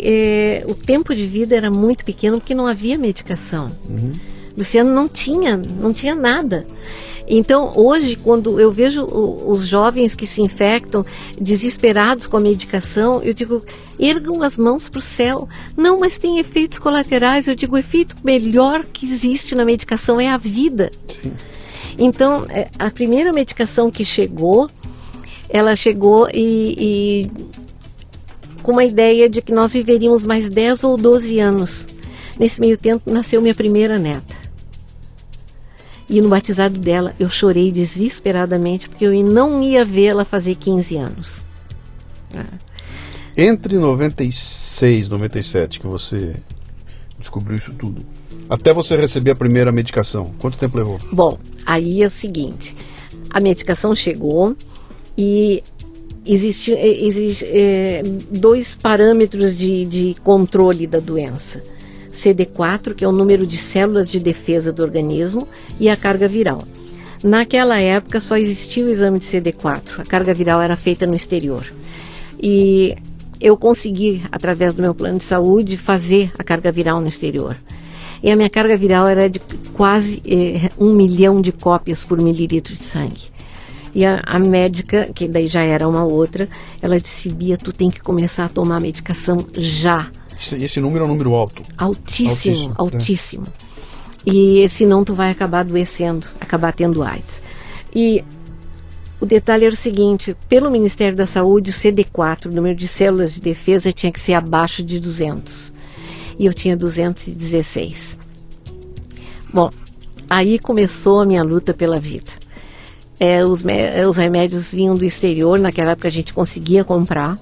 o tempo de vida era muito pequeno porque não havia medicação. Uhum. Luciano não tinha nada. Então, hoje, quando eu vejo os jovens que se infectam desesperados com a medicação, eu digo, ergam as mãos para o céu. Não, mas tem efeitos colaterais. Eu digo, o efeito melhor que existe na medicação é a vida. Sim. Então, a primeira medicação que chegou, ela chegou e com uma ideia de que nós viveríamos mais 10 ou 12 anos. Nesse meio tempo, nasceu minha primeira neta. E no batizado dela, eu chorei desesperadamente, porque eu não ia vê-la fazer 15 anos. Entre 96 e 97, que você descobriu isso tudo, até você receber a primeira medicação, quanto tempo levou? Bom, aí é o seguinte, a medicação chegou e existem 2 parâmetros de controle da doença. CD4, que é o número de células de defesa do organismo, e a carga viral. Naquela época só existia o exame de CD4, a carga viral era feita no exterior. E eu consegui, através do meu plano de saúde, fazer a carga viral no exterior. E a minha carga viral era de quase 1 milhão de cópias por mililitro de sangue. E a médica, que daí já era uma outra, ela disse: Bia, tu tem que começar a tomar a medicação já. Esse número é um número alto. Altíssimo. E senão tu vai acabar adoecendo, acabar tendo AIDS. E o detalhe era o seguinte: pelo Ministério da Saúde, o CD4, o número de células de defesa, tinha que ser abaixo de 200. E eu tinha 216. Bom, aí começou a minha luta pela vida. Os remédios vinham do exterior, naquela época a gente conseguia comprar.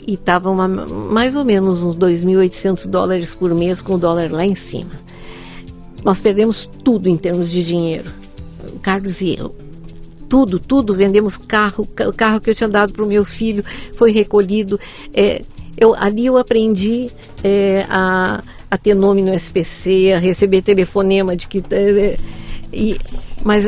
E estava mais ou menos uns $2.800 por mês, com o dólar lá em cima. Nós perdemos tudo em termos de dinheiro. O Carlos e eu. Tudo. Vendemos carro. O carro que eu tinha dado para o meu filho foi recolhido. Ali eu aprendi a ter nome no SPC, a receber telefonema de que... Mas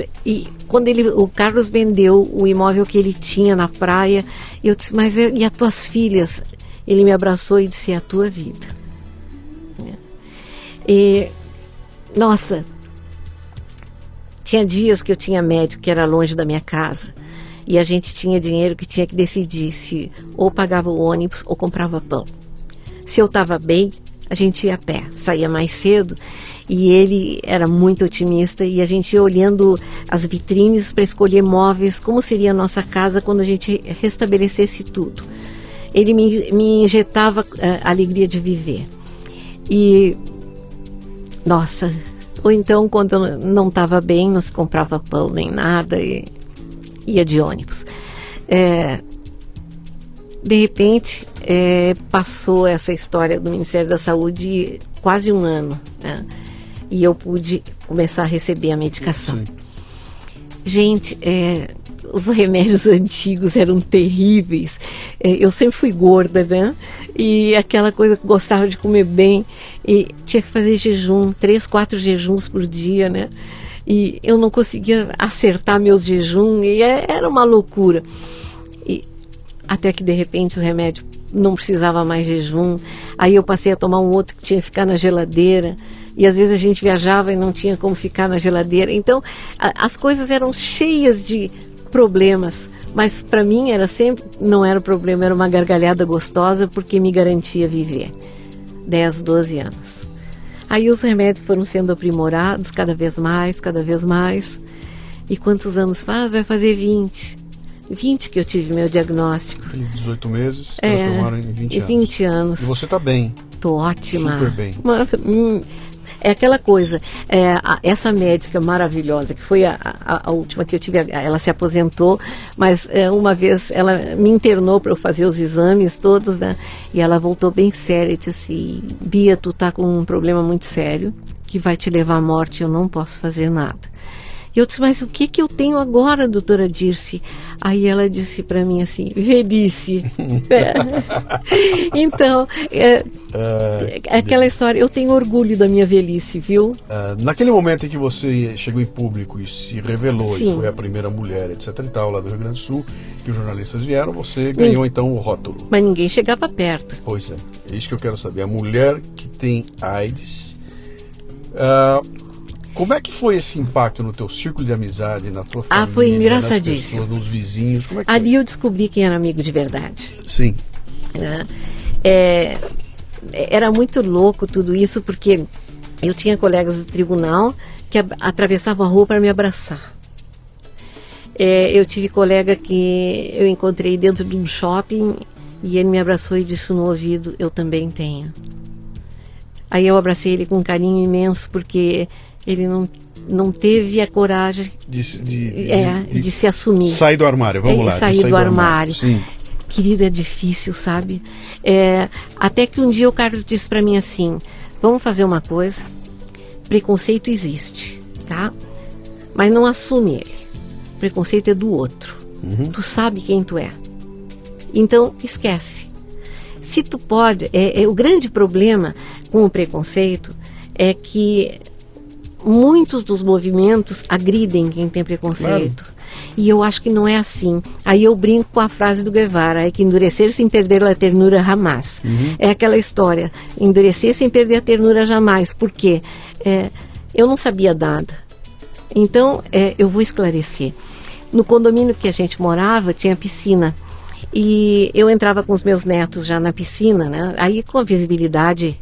quando o Carlos vendeu o imóvel que ele tinha na praia, eu disse: mas e as tuas filhas? Ele me abraçou e disse: é a tua vida. Nossa, tinha dias que eu tinha médico que era longe da minha casa, e a gente tinha dinheiro que tinha que decidir se ou pagava o ônibus ou comprava pão. Se eu estava bem, a gente ia a pé, saía mais cedo. E ele era muito otimista, e a gente ia olhando as vitrines para escolher móveis, como seria a nossa casa quando a gente restabelecesse tudo. Ele me injetava a alegria de viver. E, nossa, ou então quando eu não estava bem, não se comprava pão nem nada, e ia de ônibus. De repente, passou essa história do Ministério da Saúde quase um ano, né? E eu pude começar a receber a medicação. Sim. Gente, os remédios antigos eram terríveis. Eu sempre fui gorda, né? E aquela coisa que gostava de comer bem. E tinha que fazer jejum, 3, 4 jejuns por dia, né? E eu não conseguia acertar meus jejuns. E era uma loucura. E até que, de repente, o remédio não precisava mais jejum. Aí eu passei a tomar um outro que tinha que ficar na geladeira. E às vezes a gente viajava e não tinha como ficar na geladeira. Então, as coisas eram cheias de problemas. Mas para mim não era problema, era uma gargalhada gostosa, porque me garantia viver. 10, 12 anos. Aí os remédios foram sendo aprimorados cada vez mais. E quantos anos faz? Vai fazer 20. 20 que eu tive meu diagnóstico. Aqueles 18 meses transformaram em 20 anos. 20 anos. E você está bem. Tô ótima. Super bem. É aquela coisa, essa médica maravilhosa, que foi a última que eu tive, ela se aposentou, mas uma vez ela me internou para eu fazer os exames todos, né? E ela voltou bem séria e disse assim: Bia, tu tá com um problema muito sério, que vai te levar à morte, eu não posso fazer nada. E eu disse: mas o que eu tenho agora, doutora Dirce? Aí ela disse para mim assim: velhice. Então, aquela história, eu tenho orgulho da minha velhice, viu? Naquele momento em que você chegou em público e se revelou, Sim. E foi a primeira mulher, etc e tal, lá do Rio Grande do Sul, que os jornalistas vieram, você ganhou então o rótulo. Mas ninguém chegava perto. Pois é isso que eu quero saber. A mulher que tem AIDS... como é que foi esse impacto no teu círculo de amizade, na tua família? Foi engraçadíssimo. Nas pessoas, nos vizinhos, como é que Ali foi? eu descobri quem era amigo de verdade. Sim. Era muito louco tudo isso, porque eu tinha colegas do tribunal que atravessavam a rua para me abraçar. Eu tive colega que eu encontrei dentro de um shopping e ele me abraçou e disse no ouvido: eu também tenho. Aí eu abracei ele com um carinho imenso, porque Ele não teve a coragem de se assumir. Sair do armário, vamos lá. Sair do armário. Sim. Querido, é difícil, sabe? Até que um dia o Carlos disse para mim assim, vamos fazer uma coisa, preconceito existe, tá? Mas não assume ele. Preconceito é do outro. Tu sabe quem tu é. Então, esquece. Se tu pode... o grande problema com o preconceito é que muitos dos movimentos agridem quem tem preconceito. Claro. E eu acho que não é assim. Aí eu brinco com a frase do Guevara, que endurecer sem perder a ternura jamais. É aquela história, endurecer sem perder a ternura jamais. Por quê? Eu não sabia nada. Então, eu vou esclarecer. No condomínio que a gente morava, tinha piscina. E eu entrava com os meus netos já na piscina, né? Aí com a visibilidade,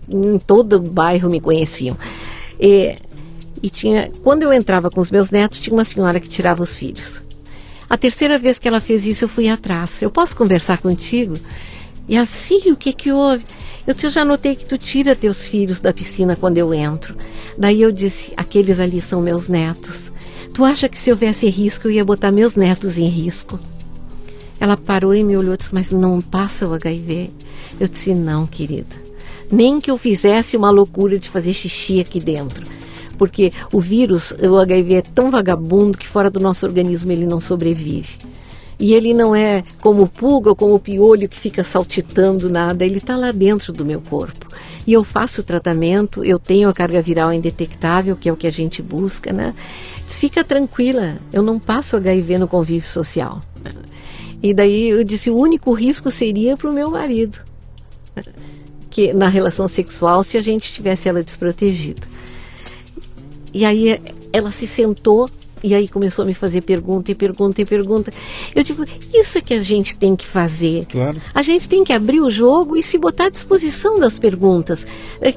em todo o bairro me conheciam. Quando eu entrava com os meus netos, tinha uma senhora que tirava os filhos. A terceira vez que ela fez isso, eu fui atrás. Eu posso conversar contigo? E ela, Cílio, o que houve? Eu já notei que tu tira teus filhos da piscina quando eu entro. Daí eu disse, aqueles ali são meus netos. Tu acha que se houvesse risco, eu ia botar meus netos em risco? Ela parou e me olhou e disse, mas não passa o HIV? Eu disse, não, querida. Nem que eu fizesse uma loucura de fazer xixi aqui dentro. Porque o vírus, o HIV é tão vagabundo que fora do nosso organismo ele não sobrevive. E ele não é como pulga ou como piolho que fica saltitando nada, ele está lá dentro do meu corpo. E eu faço o tratamento, eu tenho a carga viral indetectável, que é o que a gente busca, né? Fica tranquila, eu não passo HIV no convívio social. E daí eu disse, o único risco seria para o meu marido, que na relação sexual, se a gente tivesse ela desprotegida. E aí ela se sentou e aí começou a me fazer pergunta. Eu digo, isso é que a gente tem que fazer. Claro. A gente tem que abrir o jogo e se botar à disposição das perguntas,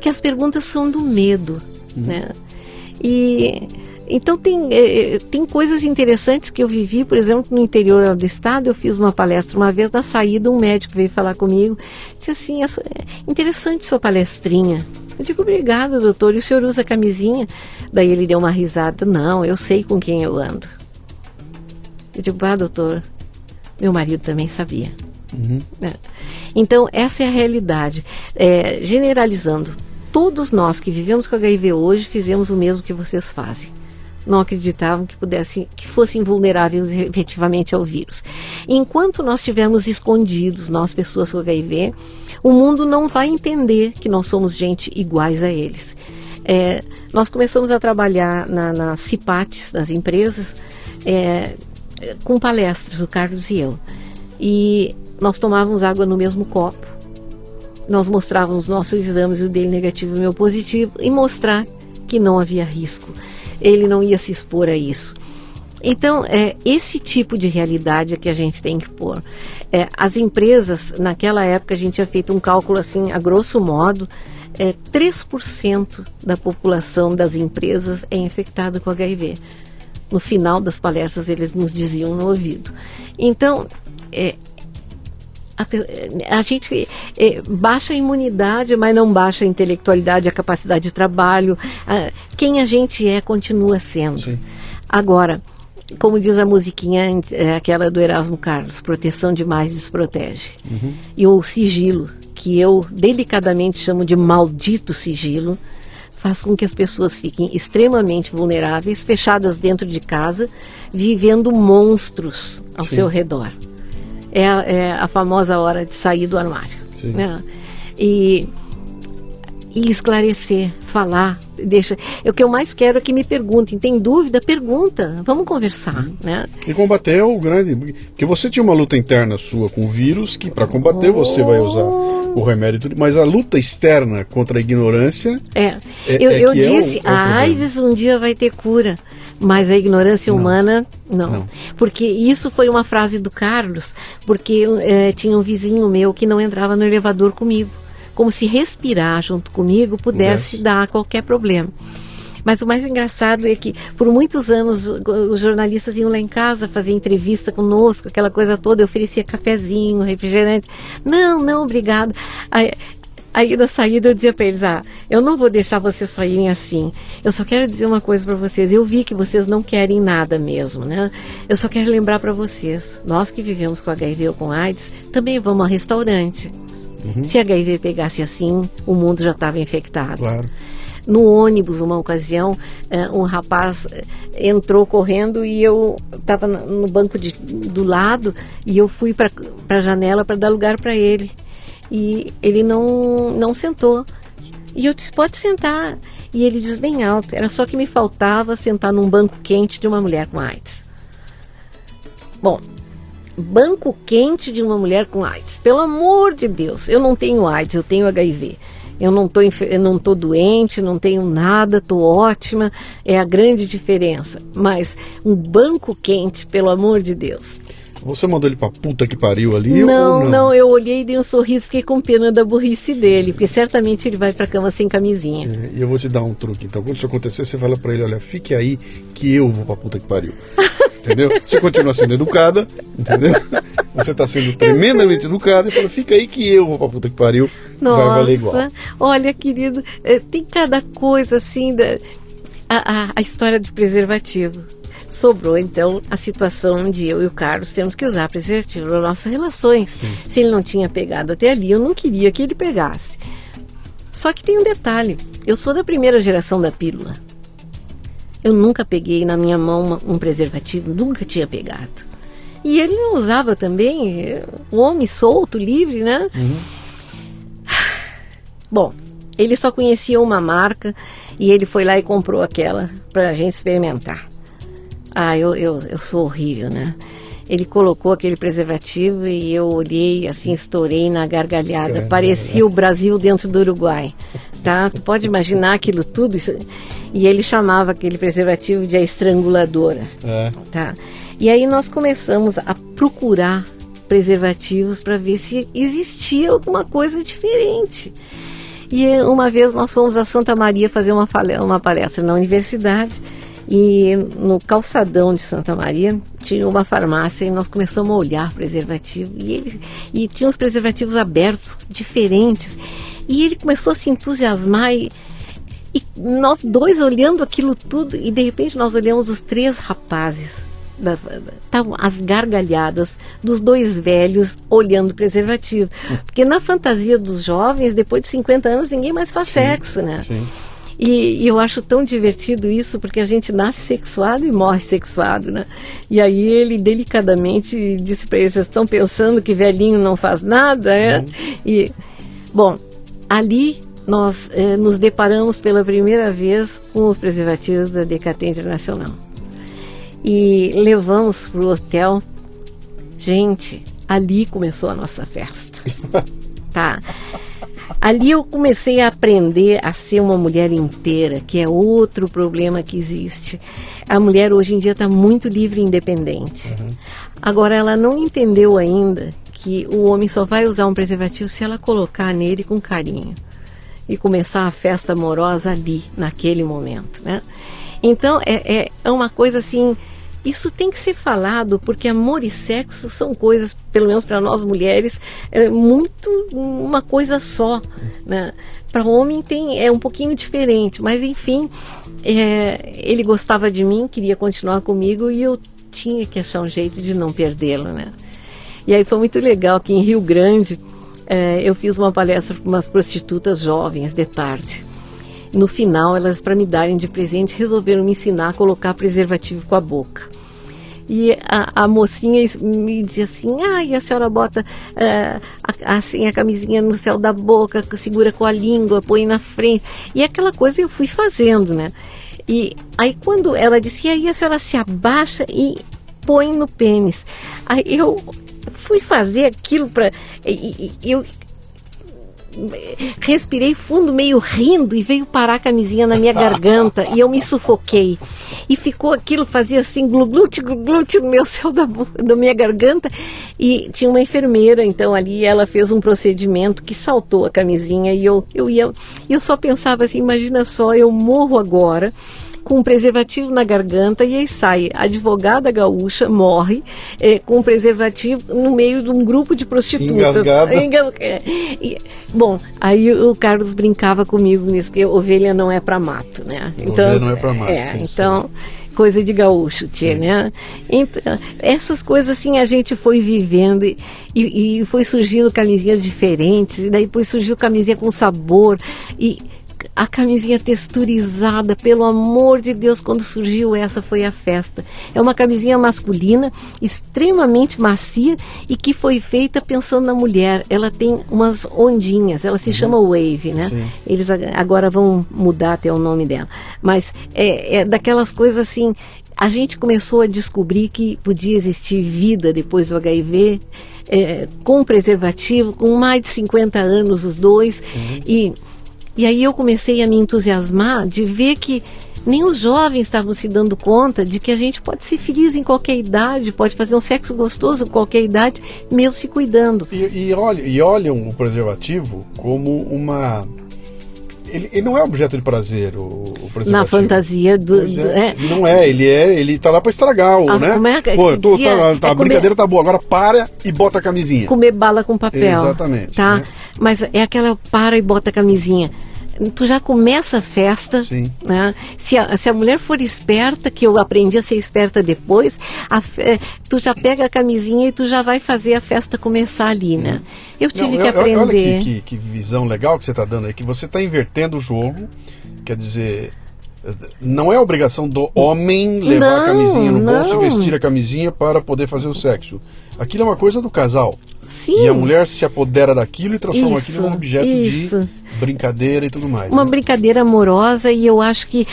que as perguntas são do medo, né? E então tem coisas interessantes que eu vivi, por exemplo, no interior do estado. Eu fiz uma palestra uma vez, na saída um médico veio falar comigo, disse assim, é interessante sua palestrinha. Eu digo, obrigada, doutor, e o senhor usa camisinha? Daí ele deu uma risada, não, eu sei com quem eu ando. Eu digo, doutor, meu marido também sabia. Então, essa é a realidade. Generalizando, todos nós que vivemos com HIV hoje fizemos o mesmo que vocês fazem. Não acreditavam que fossem vulneráveis efetivamente ao vírus. Enquanto nós estivermos escondidos, nós pessoas com HIV, o mundo não vai entender que nós somos gente iguais a eles. Nós começamos a trabalhar nas CIPATs, nas empresas, com palestras, o Carlos e eu. E nós tomávamos água no mesmo copo. Nós mostrávamos nossos exames, o dele negativo e o meu positivo, e mostrar que não havia risco. Ele não ia se expor a isso. Então, esse tipo de realidade é que a gente tem que pôr. As empresas, naquela época, a gente tinha feito um cálculo assim, a grosso modo, 3% da população das empresas é infectada com HIV. No final das palestras, eles nos diziam no ouvido. Então, a gente baixa a imunidade, mas não baixa a intelectualidade, a capacidade de trabalho. Quem a gente continua sendo. Sim. Agora, como diz a musiquinha, aquela do Erasmo Carlos, proteção demais desprotege. E o sigilo, que eu delicadamente chamo de maldito sigilo, faz com que as pessoas fiquem extremamente vulneráveis, fechadas dentro de casa, vivendo monstros ao seu redor. É a famosa hora de sair do armário, né? E esclarecer, falar, o que eu mais quero é que me perguntem. Tem dúvida? Pergunta, vamos conversar, né? E combater o grande, porque você tinha uma luta interna sua com o vírus, que para combater você vai usar o remédio e tudo, mas a luta externa contra a ignorância eu disse, a AIDS um dia vai ter cura, mas a ignorância humana não. Porque isso foi uma frase do Carlos, porque tinha um vizinho meu que não entrava no elevador comigo, como se respirar junto comigo pudesse dar qualquer problema. Mas o mais engraçado é que por muitos anos os jornalistas iam lá em casa fazer entrevista conosco, aquela coisa toda, eu oferecia cafezinho, refrigerante. Não, obrigado. Aí na saída eu dizia para eles, eu não vou deixar vocês saírem assim. Eu só quero dizer uma coisa para vocês. Eu vi que vocês não querem nada mesmo, né? Eu só quero lembrar para vocês, nós que vivemos com HIV ou com AIDS, também vamos a restaurante. Se HIV pegasse assim, o mundo já estava infectado. Claro. No ônibus, uma ocasião, um rapaz entrou correndo e eu estava no banco do lado e eu fui para a janela para dar lugar para ele. E ele não sentou. E eu disse, pode sentar. E ele diz bem alto, era só que me faltava sentar num banco quente de uma mulher com AIDS. Bom, banco quente de uma mulher com AIDS. Pelo amor de Deus, eu não tenho AIDS, eu tenho HIV. Eu não tô doente, não tenho nada, tô ótima, é a grande diferença. Mas um banco quente, pelo amor de Deus. Você mandou ele pra puta que pariu ali? Não, eu olhei e dei um sorriso, fiquei com pena da burrice dele, porque certamente ele vai pra cama sem camisinha. E eu vou te dar um truque, então quando isso acontecer, você fala pra ele, olha, fique aí que eu vou pra puta que pariu. Entendeu? Você continua sendo educada, entendeu? Você tá sendo tremendamente educada e fala, fica aí que eu vou pra puta que pariu. Nossa, vai valer igual. Olha, querido, tem cada coisa assim, a história de preservativo. Sobrou, então, a situação de eu e o Carlos temos que usar preservativo nas nossas relações. Sim. Se ele não tinha pegado até ali, eu não queria que ele pegasse. Só que tem um detalhe, eu sou da primeira geração da pílula. Eu nunca peguei na minha mão um preservativo, nunca tinha pegado. E ele não usava também, o homem solto, livre, né? Bom, ele só conhecia uma marca e ele foi lá e comprou aquela pra gente experimentar. Eu sou horrível, né? Ele colocou aquele preservativo e eu olhei, assim, estourei na gargalhada. Parecia o Brasil dentro do Uruguai, tá? Tu pode imaginar aquilo tudo? E ele chamava aquele preservativo de a estranguladora, tá? E aí nós começamos a procurar preservativos para ver se existia alguma coisa diferente. E uma vez nós fomos a Santa Maria fazer uma palestra na universidade. E no calçadão de Santa Maria tinha uma farmácia e nós começamos a olhar preservativo e tinha uns preservativos abertos, diferentes, e ele começou a se entusiasmar e nós dois olhando aquilo tudo e de repente nós olhamos os três rapazes, estavam as gargalhadas dos dois velhos olhando preservativo, porque na fantasia dos jovens, depois de 50 anos ninguém mais faz sexo, né? Sim. E eu acho tão divertido isso, porque a gente nasce sexuado e morre sexuado, né? E aí ele delicadamente disse para eles, vocês estão pensando que velhinho não faz nada, né? E, bom, ali nós nos deparamos pela primeira vez com os preservativos da DKT Internacional. E levamos para o hotel. Gente, ali começou a nossa festa. Tá? Ali eu comecei a aprender a ser uma mulher inteira, que é outro problema que existe. A mulher hoje em dia está muito livre e independente. Agora, ela não entendeu ainda que o homem só vai usar um preservativo se ela colocar nele com carinho. E começar a festa amorosa ali, naquele momento, né? Então, é uma coisa assim... Isso tem que ser falado, porque amor e sexo são coisas, pelo menos para nós mulheres, muito uma coisa só, né? Para o homem é um pouquinho diferente, mas enfim, ele gostava de mim, queria continuar comigo e eu tinha que achar um jeito de não perdê-lo, né? E aí foi muito legal que em Rio Grande eu fiz uma palestra para umas prostitutas jovens de tarde. No final, elas, para me darem de presente, resolveram me ensinar a colocar preservativo com a boca. E a mocinha me dizia assim, e a senhora bota assim, a camisinha no céu da boca, segura com a língua, põe na frente. E aquela coisa eu fui fazendo, né? E aí quando ela disse, e aí a senhora se abaixa e põe no pênis. Aí eu fui fazer aquilo para... Eu respirei fundo, meio rindo, e veio parar a camisinha na minha garganta e eu me sufoquei e ficou aquilo, fazia assim glute no meu céu da minha garganta. E tinha uma enfermeira então ali, ela fez um procedimento que saltou a camisinha e eu só pensava assim, imagina só, eu morro agora com um preservativo na garganta, e aí sai advogada gaúcha, morre com um preservativo no meio de um grupo de prostitutas. Bom, aí o Carlos brincava comigo nisso, que ovelha não é para mato, né? Então, ovelha não é para mato. Então, coisa de gaúcho, tia, né? Então, essas coisas assim a gente foi vivendo e foi surgindo camisinhas diferentes, e daí depois surgiu camisinha com sabor, e a camisinha texturizada, pelo amor de Deus, quando surgiu essa foi a festa. É uma camisinha masculina, extremamente macia e que foi feita pensando na mulher. Ela tem umas ondinhas, ela se chama Wave, né? Sim. Eles agora vão mudar até o nome dela. Mas é daquelas coisas assim, a gente começou a descobrir que podia existir vida depois do HIV, com preservativo, com mais de 50 anos os dois, E aí eu comecei a me entusiasmar de ver que nem os jovens estavam se dando conta de que a gente pode ser feliz em qualquer idade, pode fazer um sexo gostoso em qualquer idade, mesmo se cuidando. E olham o preservativo como uma... Ele não é objeto de prazer, o preservativo. Na fantasia Não é, ele tá lá para estragar, né? Como é que a brincadeira tá boa, agora para e bota a camisinha. Comer bala com papel. Exatamente. Tá? Né? Mas é aquela para e bota a camisinha. Tu já começa a festa, Sim. Né? Se a mulher for esperta, que eu aprendi a ser esperta depois, tu já pega a camisinha e tu já vai fazer a festa começar ali, né? Eu tive que aprender. Olha que visão legal que você está dando aí, que você está invertendo o jogo, quer dizer, não é obrigação do homem levar a camisinha no bolso e vestir a camisinha para poder fazer o sexo. Aquilo é uma coisa do casal. Sim. E a mulher se apodera daquilo e transforma aquilo num objeto de brincadeira e tudo mais. Uma brincadeira amorosa, e eu acho que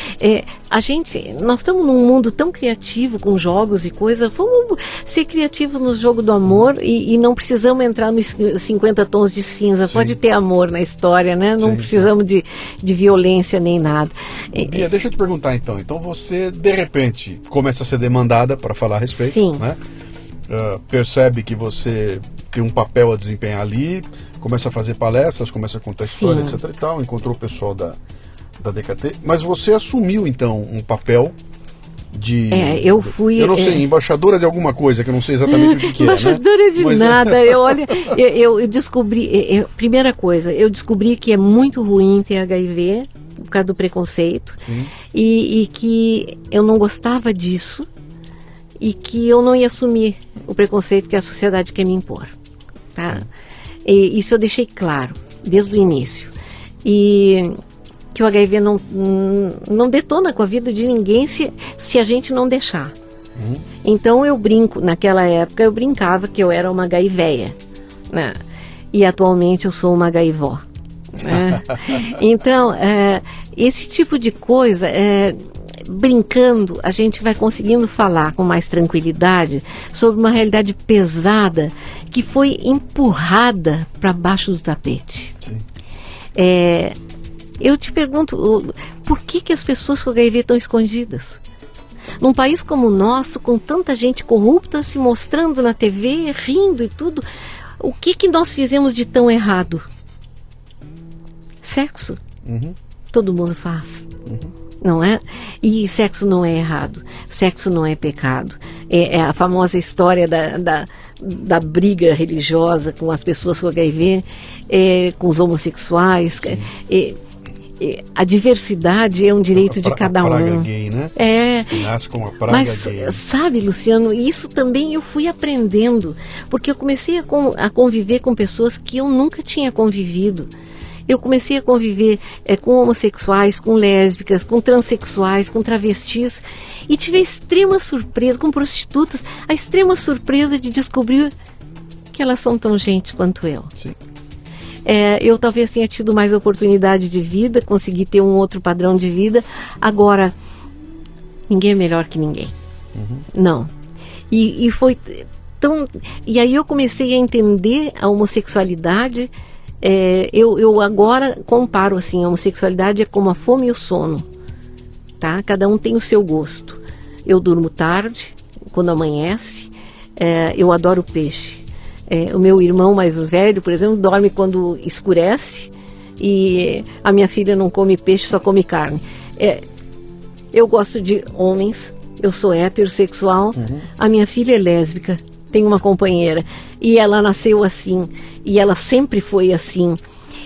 nós estamos num mundo tão criativo com jogos e coisas, vamos ser criativos no jogo do amor e não precisamos entrar nos 50 tons de cinza. Sim. Pode ter amor na história, né? Não precisamos de violência nem nada. Bia, deixa eu te perguntar então. Então você, de repente, começa a ser demandada para falar a respeito. Sim. Né? Percebe que você tem um papel a desempenhar ali, começa a fazer palestras, começa a contar história, etc e tal, encontrou o pessoal da DKT, mas você assumiu então um papel de... eu fui... Eu não sei, embaixadora de alguma coisa, que eu não sei exatamente o que embaixadora é, de nada. Eu descobri, primeira coisa, eu descobri que é muito ruim ter HIV, por causa do preconceito, e que eu não gostava disso, e que eu não ia assumir o preconceito que a sociedade quer me impor. Tá? E isso eu deixei claro, desde o início. E que o HIV não detona com a vida de ninguém se a gente não deixar. Então eu brinco, naquela época eu brincava que eu era uma gaivéia, né? E atualmente eu sou uma gaivó. Né? Então, esse tipo de coisa... brincando, a gente vai conseguindo falar com mais tranquilidade sobre uma realidade pesada que foi empurrada para baixo do tapete. Eu te pergunto, por que as pessoas com HIV estão escondidas? Num país como o nosso, com tanta gente corrupta se mostrando na TV, rindo e tudo, o que nós fizemos de tão errado? Sexo. Todo mundo faz. Não é? E sexo não é errado, sexo não é pecado. É a famosa história da briga religiosa com as pessoas com HIV, com os homossexuais. A diversidade é um direito de cada um. A praga gay, né? Nasce com a praga gay. Mas, sabe, Luciano, isso também eu fui aprendendo, porque eu comecei a conviver com pessoas que eu nunca tinha convivido. Eu comecei a conviver com homossexuais, com lésbicas, com transexuais, com travestis, e tive a extrema surpresa, com prostitutas, a extrema surpresa de descobrir que elas são tão gente quanto eu. Sim. Eu talvez tenha tido mais oportunidade de vida, consegui ter um outro padrão de vida. Agora, ninguém é melhor que ninguém. Não. E foi tão... E aí eu comecei a entender a homossexualidade. Eu agora comparo assim, a homossexualidade é como a fome e o sono, tá? Cada um tem o seu gosto. Eu durmo tarde, quando amanhece. Eu adoro peixe. O meu irmão mais velho, por exemplo, dorme quando escurece, e a minha filha não come peixe, só come carne. eu gosto de homens, eu sou heterossexual, a minha filha é lésbica, tem uma companheira, e ela nasceu assim, e ela sempre foi assim.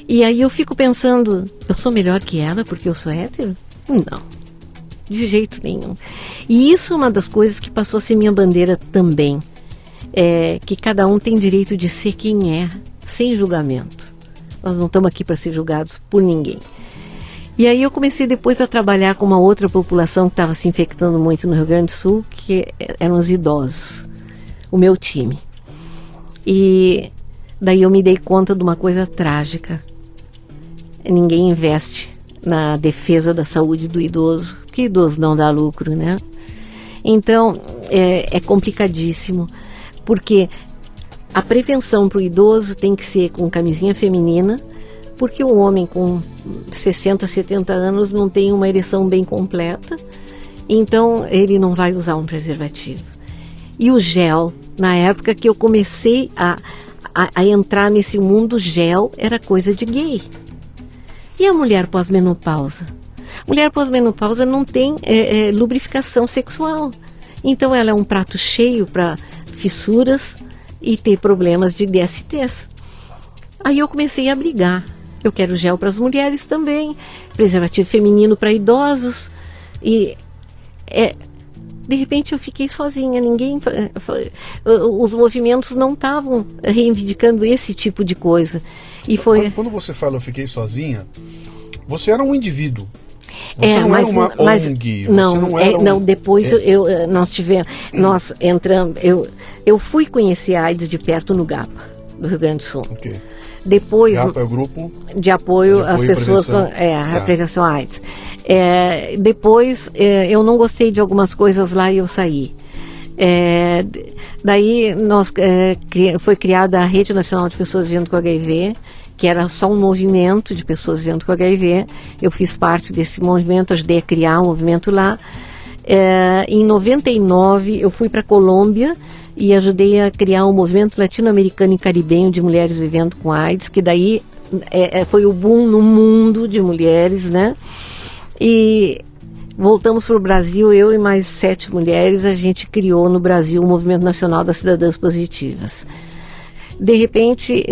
E aí eu fico pensando, eu sou melhor que ela porque eu sou hétero? Não, de jeito nenhum. E isso é uma das coisas que passou a ser minha bandeira também, que cada um tem direito de ser quem é, sem julgamento. Nós não estamos aqui para ser julgados por ninguém. E aí eu comecei depois a trabalhar com uma outra população que estava se infectando muito no Rio Grande do Sul, que eram os idosos, o meu time. E daí eu me dei conta de uma coisa trágica. Ninguém investe na defesa da saúde do idoso, porque idoso não dá lucro, né? Então, é complicadíssimo, porque a prevenção para o idoso tem que ser com camisinha feminina, porque o homem com 60, 70 anos não tem uma ereção bem completa, então ele não vai usar um preservativo. E o gel, na época que eu comecei a entrar nesse mundo, gel era coisa de gay. E a mulher pós-menopausa? Mulher pós-menopausa não tem lubrificação sexual, então ela é um prato cheio para fissuras e ter problemas de DSTs. Aí eu comecei a brigar. Eu quero gel para as mulheres também, preservativo feminino para idosos. E de repente eu fiquei sozinha. Os movimentos não estavam reivindicando esse tipo de coisa. E foi... Quando você fala eu fiquei sozinha, você era um indivíduo. Você não era uma ONG. Depois nós entramos. Eu fui conhecer a AIDS de perto no GAPA, do Rio Grande do Sul. Okay. Depois, GAPA é o grupo de apoio às pessoas com a prevenção à AIDS. Depois, eu não gostei de algumas coisas lá e eu saí. Daí foi criada a Rede Nacional de Pessoas Vivendo com HIV, que era só um movimento de pessoas vivendo com HIV. Eu fiz parte desse movimento, ajudei a criar um movimento lá. Em 99 eu fui para a Colômbia e ajudei a criar um movimento latino-americano e caribenho de mulheres vivendo com AIDS, que daí foi o boom no mundo de mulheres, né? E voltamos para o Brasil, eu e mais 7 mulheres, a gente criou no Brasil o Movimento Nacional das Cidadãs Positivas. De repente,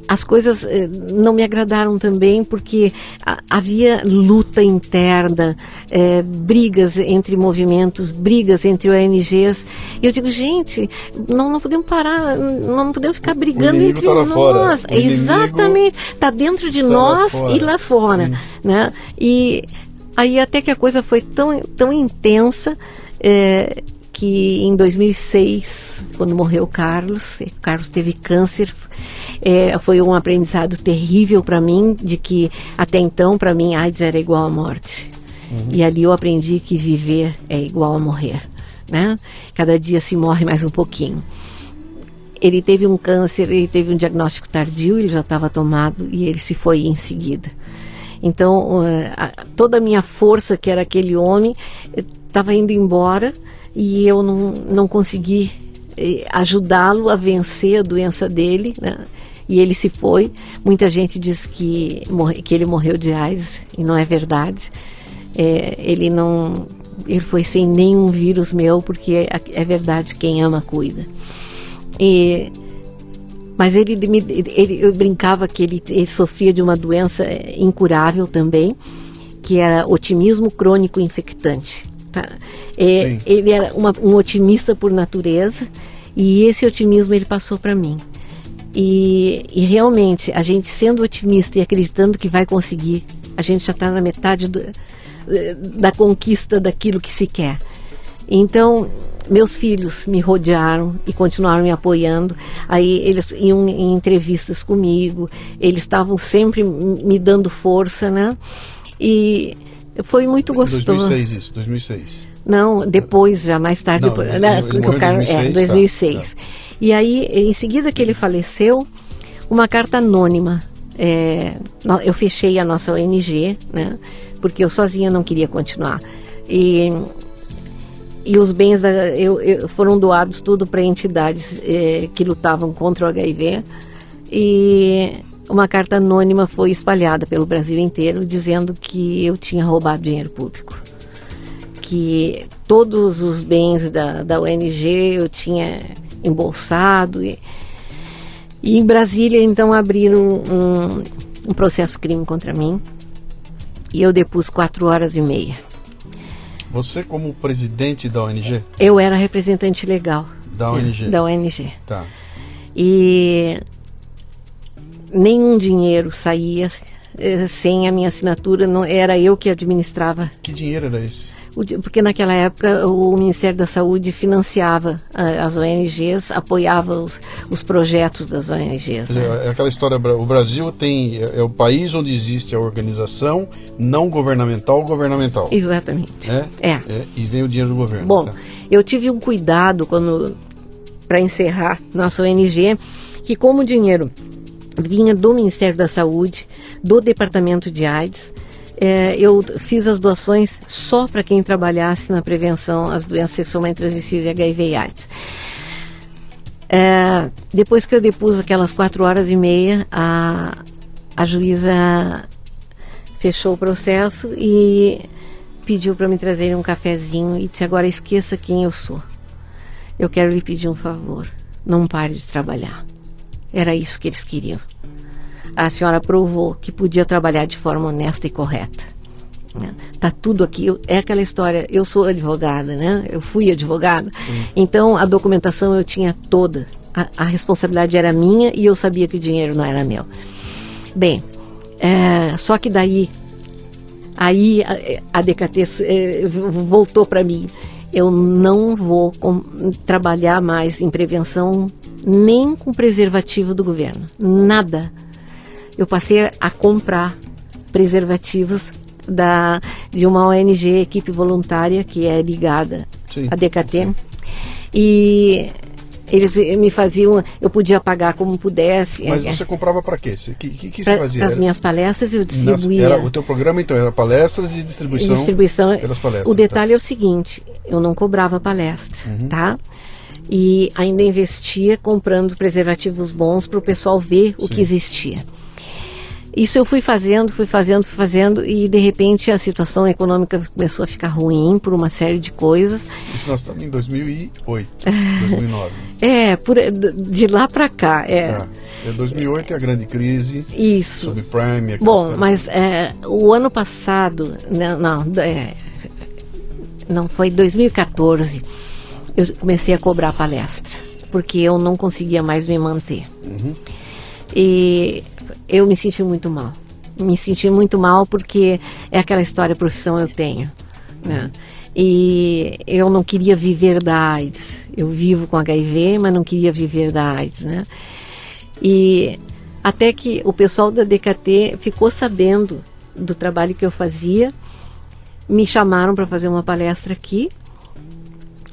as coisas não me agradaram também, porque havia luta interna, brigas entre movimentos, brigas entre ONGs. E eu digo, gente, não podemos parar, não podemos ficar brigando entre nós. Exatamente, está dentro de nós e lá fora. Né? E aí até que a coisa foi tão intensa, que em 2006, quando morreu o Carlos teve câncer, foi um aprendizado terrível para mim, de que até então para mim AIDS era igual à morte. E ali eu aprendi que viver é igual a morrer, né? Cada dia se morre mais um pouquinho. Ele teve um câncer, ele teve um diagnóstico tardio, ele já estava tomado e ele se foi em seguida. Então toda a minha força, que era aquele homem, estava indo embora. E eu não consegui ajudá-lo a vencer a doença dele, né? E ele se foi. Muita gente diz que ele morreu de AIDS, e não é verdade. Ele foi sem nenhum vírus meu, porque é verdade, quem ama cuida. Mas eu brincava que ele sofria de uma doença incurável também, que era otimismo crônico infectante. Ele era um otimista por natureza, e esse otimismo ele passou para mim. E realmente, a gente sendo otimista e acreditando que vai conseguir, a gente já está na metade da conquista daquilo que se quer. Então, meus filhos me rodearam e continuaram me apoiando. Aí eles iam em entrevistas comigo, eles estavam sempre me dando força, né? E foi muito gostoso. 2006 isso, 2006. Não, depois, já mais tarde. Não, depois, 2006. Tá. E aí, em seguida que ele faleceu, uma carta anônima. Eu fechei a nossa ONG, né? Porque eu sozinha não queria continuar. E os bens foram doados tudo para entidades que lutavam contra o HIV. E uma carta anônima foi espalhada pelo Brasil inteiro dizendo que eu tinha roubado dinheiro público. Que todos os bens da ONG eu tinha embolsado. E em Brasília, então, abriram um processo crime contra mim. E eu depus 4 horas e meia. Você como presidente da ONG? Eu era representante legal. Da ONG? Da ONG. Tá. E nenhum dinheiro saía sem a minha assinatura, não, era eu que administrava. Que dinheiro era esse? Porque naquela época o Ministério da Saúde financiava as ONGs, apoiava os projetos das ONGs. Quer dizer, é aquela história, o Brasil é o país onde existe a organização não governamental. Exatamente. E vem o dinheiro do governo. Bom, eu tive um cuidado para encerrar nossa ONG, que como o dinheiro vinha do Ministério da Saúde, do Departamento de AIDS, eu fiz as doações só para quem trabalhasse na prevenção às doenças sexualmente transmissíveis e HIV e AIDS. Depois que eu depus aquelas 4 horas e meia, a juíza fechou o processo e pediu para me trazer um cafezinho e disse: agora esqueça quem eu sou. Eu quero lhe pedir um favor. Não pare de trabalhar. Era isso que eles queriam. A senhora provou que podia trabalhar de forma honesta e correta. Tá tudo aqui. É aquela história, eu sou advogada, né? Eu fui advogada. Então a documentação eu tinha toda. A responsabilidade era minha e eu sabia que o dinheiro não era meu. Bem, só que daí aí a DKT voltou para mim. Eu não vou trabalhar mais em prevenção nem com preservativo do governo. Nada. Eu passei a comprar preservativos de uma ONG, equipe voluntária, que é ligada à DKT. E eles me faziam, eu podia pagar como pudesse. Mas você comprava para quê? O que você fazia? Para as minhas palestras eu distribuía. O teu programa então era palestras e distribuição pelas palestras. O detalhe é o seguinte, eu não cobrava palestra, tá? E ainda investia comprando preservativos bons para o pessoal ver o que existia. Isso eu fui fazendo e de repente a situação econômica começou a ficar ruim por uma série de coisas. Isso nós estamos em 2008, 2009. De lá para cá. 2008 é a grande crise. Isso. Subprime. Bom, mas o ano passado, não foi 2014, eu comecei a cobrar palestra, porque eu não conseguia mais me manter. E eu me senti muito mal. Me senti muito mal porque é aquela história, profissão eu tenho, né? E eu não queria viver da AIDS. Eu vivo com HIV, mas não queria viver da AIDS, né? E até que o pessoal da DKT ficou sabendo do trabalho que eu fazia, me chamaram para fazer uma palestra aqui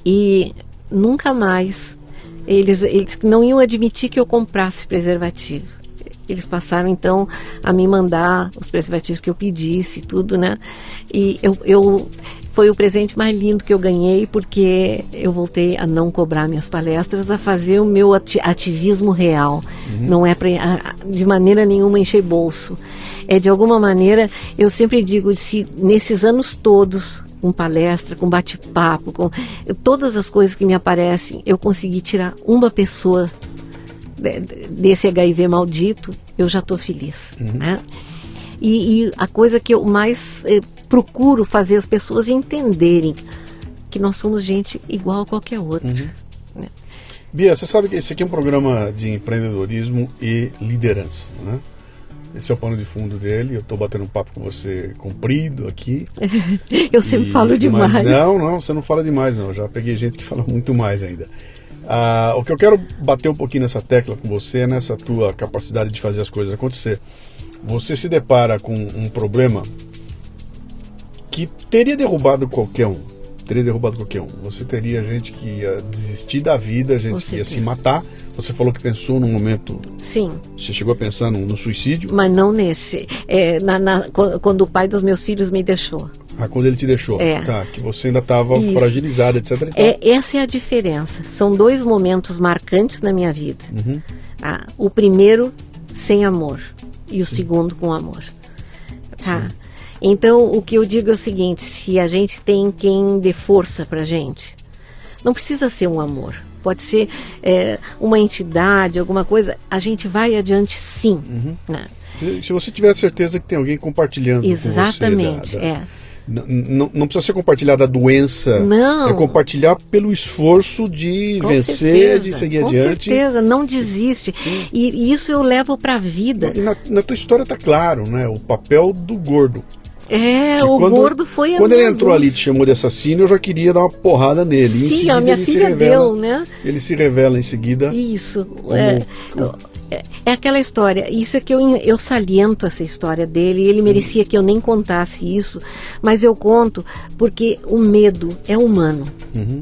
e nunca mais eles não iam admitir que eu comprasse preservativo. Eles passaram então a me mandar os preservativos que eu pedisse, tudo, né? E foi o presente mais lindo que eu ganhei, porque eu voltei a não cobrar minhas palestras, a fazer o meu ativismo real. Não é de maneira nenhuma encher bolso. De alguma maneira, eu sempre digo, se nesses anos todos, com palestra, com bate-papo, com todas as coisas que me aparecem, eu consegui tirar uma pessoa desse HIV maldito, eu já estou feliz, né? E a coisa que eu mais procuro fazer as pessoas entenderem que nós somos gente igual a qualquer outra. Né? Bia, você sabe que esse aqui é um programa de empreendedorismo e liderança, né? Esse é o pano de fundo dele. Eu estou batendo um papo com você comprido aqui. Eu sempre falo demais. Mas não, você não fala demais não. Eu já peguei gente que fala muito mais ainda. O que eu quero bater um pouquinho nessa tecla com você é nessa tua capacidade de fazer as coisas acontecer. Você se depara com um problema que teria derrubado qualquer um. Você teria gente que ia desistir da vida, gente que ia se matar. Você falou que pensou num momento... Sim. Você chegou a pensar no suicídio? Mas não nesse. Quando o pai dos meus filhos me deixou. Quando ele te deixou. Tá, que você ainda estava fragilizada, etc. Essa é a diferença. São 2 momentos marcantes na minha vida. O primeiro, sem amor. e o segundo com amor. Tá? Então, o que eu digo é o seguinte, se a gente tem quem dê força pra gente, não precisa ser um amor, pode ser uma entidade, alguma coisa, a gente vai adiante sim. Né? Se você tiver certeza que tem alguém compartilhando Exatamente, com você. Não precisa ser compartilhar da doença, não. É compartilhar pelo esforço de vencer, certeza, de seguir adiante. Com certeza, não desiste. E isso eu levo para a vida. Na tua história está claro, né? O papel do gordo. Gordo foi quando ele entrou ali e te chamou de assassino, eu já queria dar uma porrada nele. Sim, em seguida, a minha filha deu, né? Ele se revela em seguida. Isso. É aquela história, isso é que eu saliento essa história dele, ele merecia que eu nem contasse isso, mas eu conto porque o medo é humano,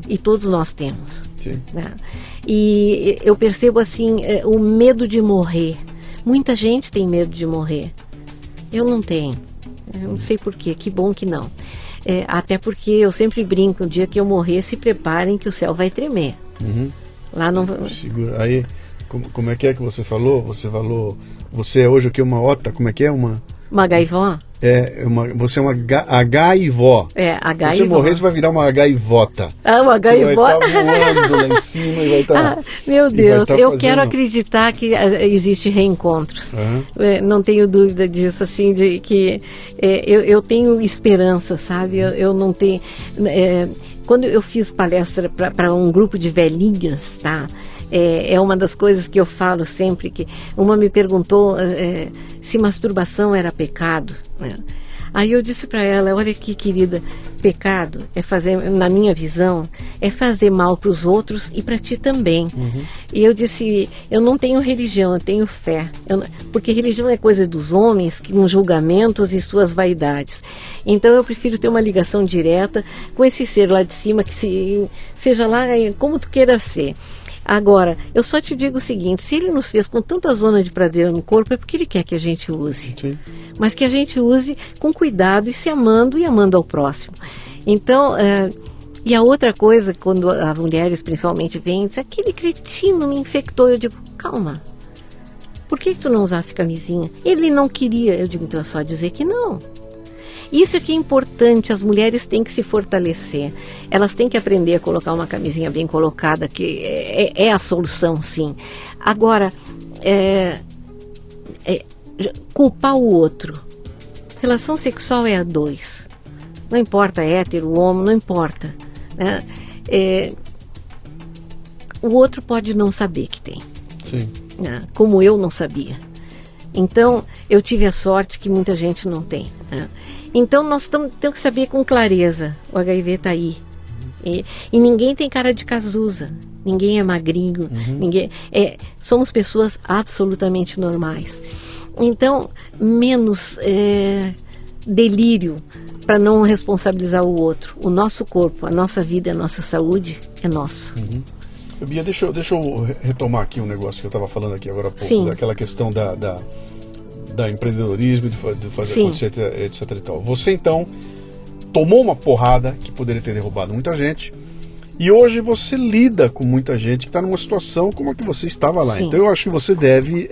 e todos nós temos. Né? E eu percebo assim, o medo de morrer. Muita gente tem medo de morrer. Eu não tenho. Eu não sei porquê, que bom que não. Até porque eu sempre brinco, o dia que eu morrer, se preparem que o céu vai tremer. Lá não... Segura. Aí, como é que você falou? Você é hoje o que? Uma ota? Como é que é? Uma gaivó? Você é uma gaivó. A gaivó. Quando você morrer, você vai virar uma gaivota. Uma gaivota. Você vai estar voando lá em cima e vai estar... meu Deus, eu quero acreditar que existe reencontros. Não tenho dúvida disso, assim, de que eu tenho esperança, sabe? Eu não tenho... quando eu fiz palestra para um grupo de velhinhas, tá? É uma das coisas que eu falo sempre, que uma me perguntou se masturbação era pecado, né? Aí eu disse para ela, olha aqui, querida, pecado é fazer, na minha visão, é fazer mal para os outros e para ti também. E eu disse, eu não tenho religião, eu tenho fé, porque religião é coisa dos homens, com julgamentos e suas vaidades. Então eu prefiro ter uma ligação direta com esse ser lá de cima, que seja lá como tu queira ser. Agora, eu só te digo o seguinte, se ele nos fez com tanta zona de prazer no corpo, é porque ele quer que a gente use. Sim. Mas que a gente use com cuidado e se amando e amando ao próximo. Então, e a outra coisa, quando as mulheres principalmente vêm, diz, aquele cretino me infectou, eu digo, calma, por que tu não usasse camisinha? Ele não queria, eu digo, então é só dizer que não. Isso é que é importante, as mulheres têm que se fortalecer, elas têm que aprender a colocar uma camisinha bem colocada, que é a solução, sim. Agora, culpar o outro, relação sexual é a dois, não importa hétero, homo, não importa, né? O outro pode não saber que tem. Sim. Né? Como eu não sabia. Então, eu tive a sorte que muita gente não tem, né? Então nós temos que saber com clareza, o HIV está aí. E ninguém tem cara de Cazuza, ninguém é magrinho, somos pessoas absolutamente normais. Então, menos delírio para não responsabilizar o outro. O nosso corpo, a nossa vida, a nossa saúde é nosso. Bia, deixa eu retomar aqui um negócio que eu estava falando aqui agora há pouco, Sim. daquela questão da empreendedorismo, de fazer Sim. acontecer, etc e tal. Você, então, tomou uma porrada que poderia ter derrubado muita gente, e hoje você lida com muita gente que está numa situação como a que você estava lá. Sim. Então eu acho que você deve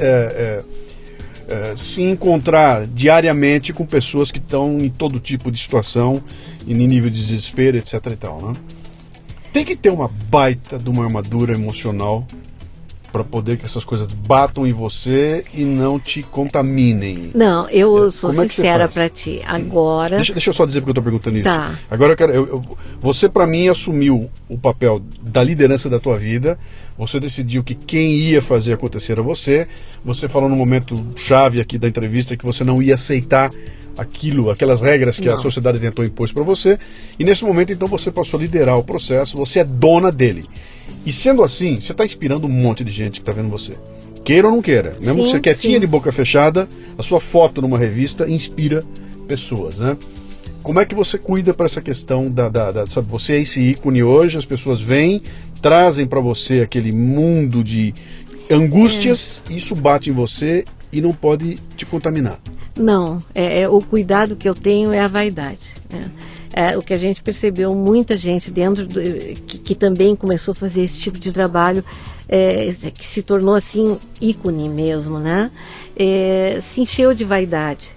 se encontrar diariamente com pessoas que estão em todo tipo de situação, em nível de desespero, etc e tal, né? Tem que ter uma baita de uma armadura emocional para poder que essas coisas batam em você e não te contaminem. Não, eu sou sincera para ti. Agora... Deixa eu só dizer porque eu estou perguntando isso. Tá. Agora você, para mim, assumiu o papel da liderança da tua vida. Você decidiu que quem ia fazer acontecer era você. Você falou no momento chave aqui da entrevista que você não ia aceitar aquelas regras que a sociedade tentou impor para você. E nesse momento, então, você passou a liderar o processo. Você é dona dele. E sendo assim, você está inspirando um monte de gente que está vendo você. Queira ou não queira. Mesmo que você quietinha de boca fechada, a sua foto numa revista inspira pessoas, né? Como é que você cuida para essa questão sabe, você é esse ícone hoje, as pessoas vêm, trazem para você aquele mundo de angústias, isso bate em você e não pode te contaminar. Não, o cuidado que eu tenho é a vaidade, né? O que a gente percebeu, muita gente dentro que também começou a fazer esse tipo de trabalho, que se tornou assim ícone mesmo, né? Se encheu de vaidade.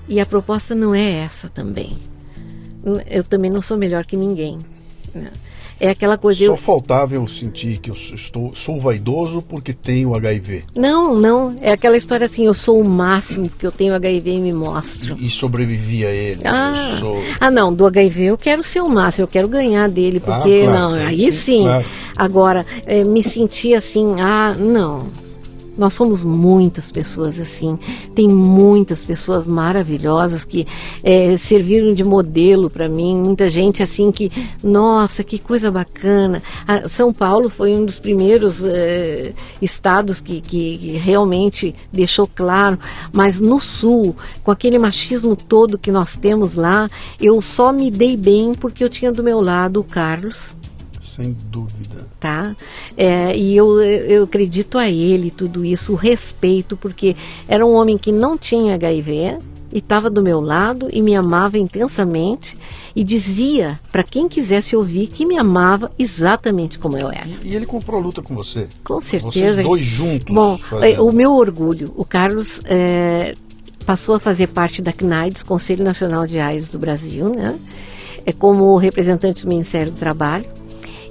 E a proposta não é essa também. Eu também não sou melhor que ninguém, né? É aquela coisa... Só faltava eu sentir que eu sou vaidoso porque tenho HIV. Não. É aquela história assim, eu sou o máximo porque eu tenho HIV e me mostro. E sobrevivi a ele. Não, do HIV eu quero ser o máximo, eu quero ganhar dele, porque claro, aí sim. Claro. Agora, me sentir assim, não. Nós somos muitas pessoas assim, tem muitas pessoas maravilhosas que serviram de modelo para mim, muita gente assim que, nossa, que coisa bacana. São Paulo foi um dos primeiros estados que realmente deixou claro, mas no Sul, com aquele machismo todo que nós temos lá, eu só me dei bem porque eu tinha do meu lado o Carlos. Sem dúvida. Tá? E eu acredito a ele tudo isso, o respeito, porque era um homem que não tinha HIV e estava do meu lado e me amava intensamente e dizia para quem quisesse ouvir que me amava exatamente como eu era. E ele comprou a luta com você? Com certeza. Vocês dois juntos? Bom, o meu orgulho, o Carlos passou a fazer parte da CNAIDS, Conselho Nacional de AIDS do Brasil, né? Como representante do Ministério do Trabalho.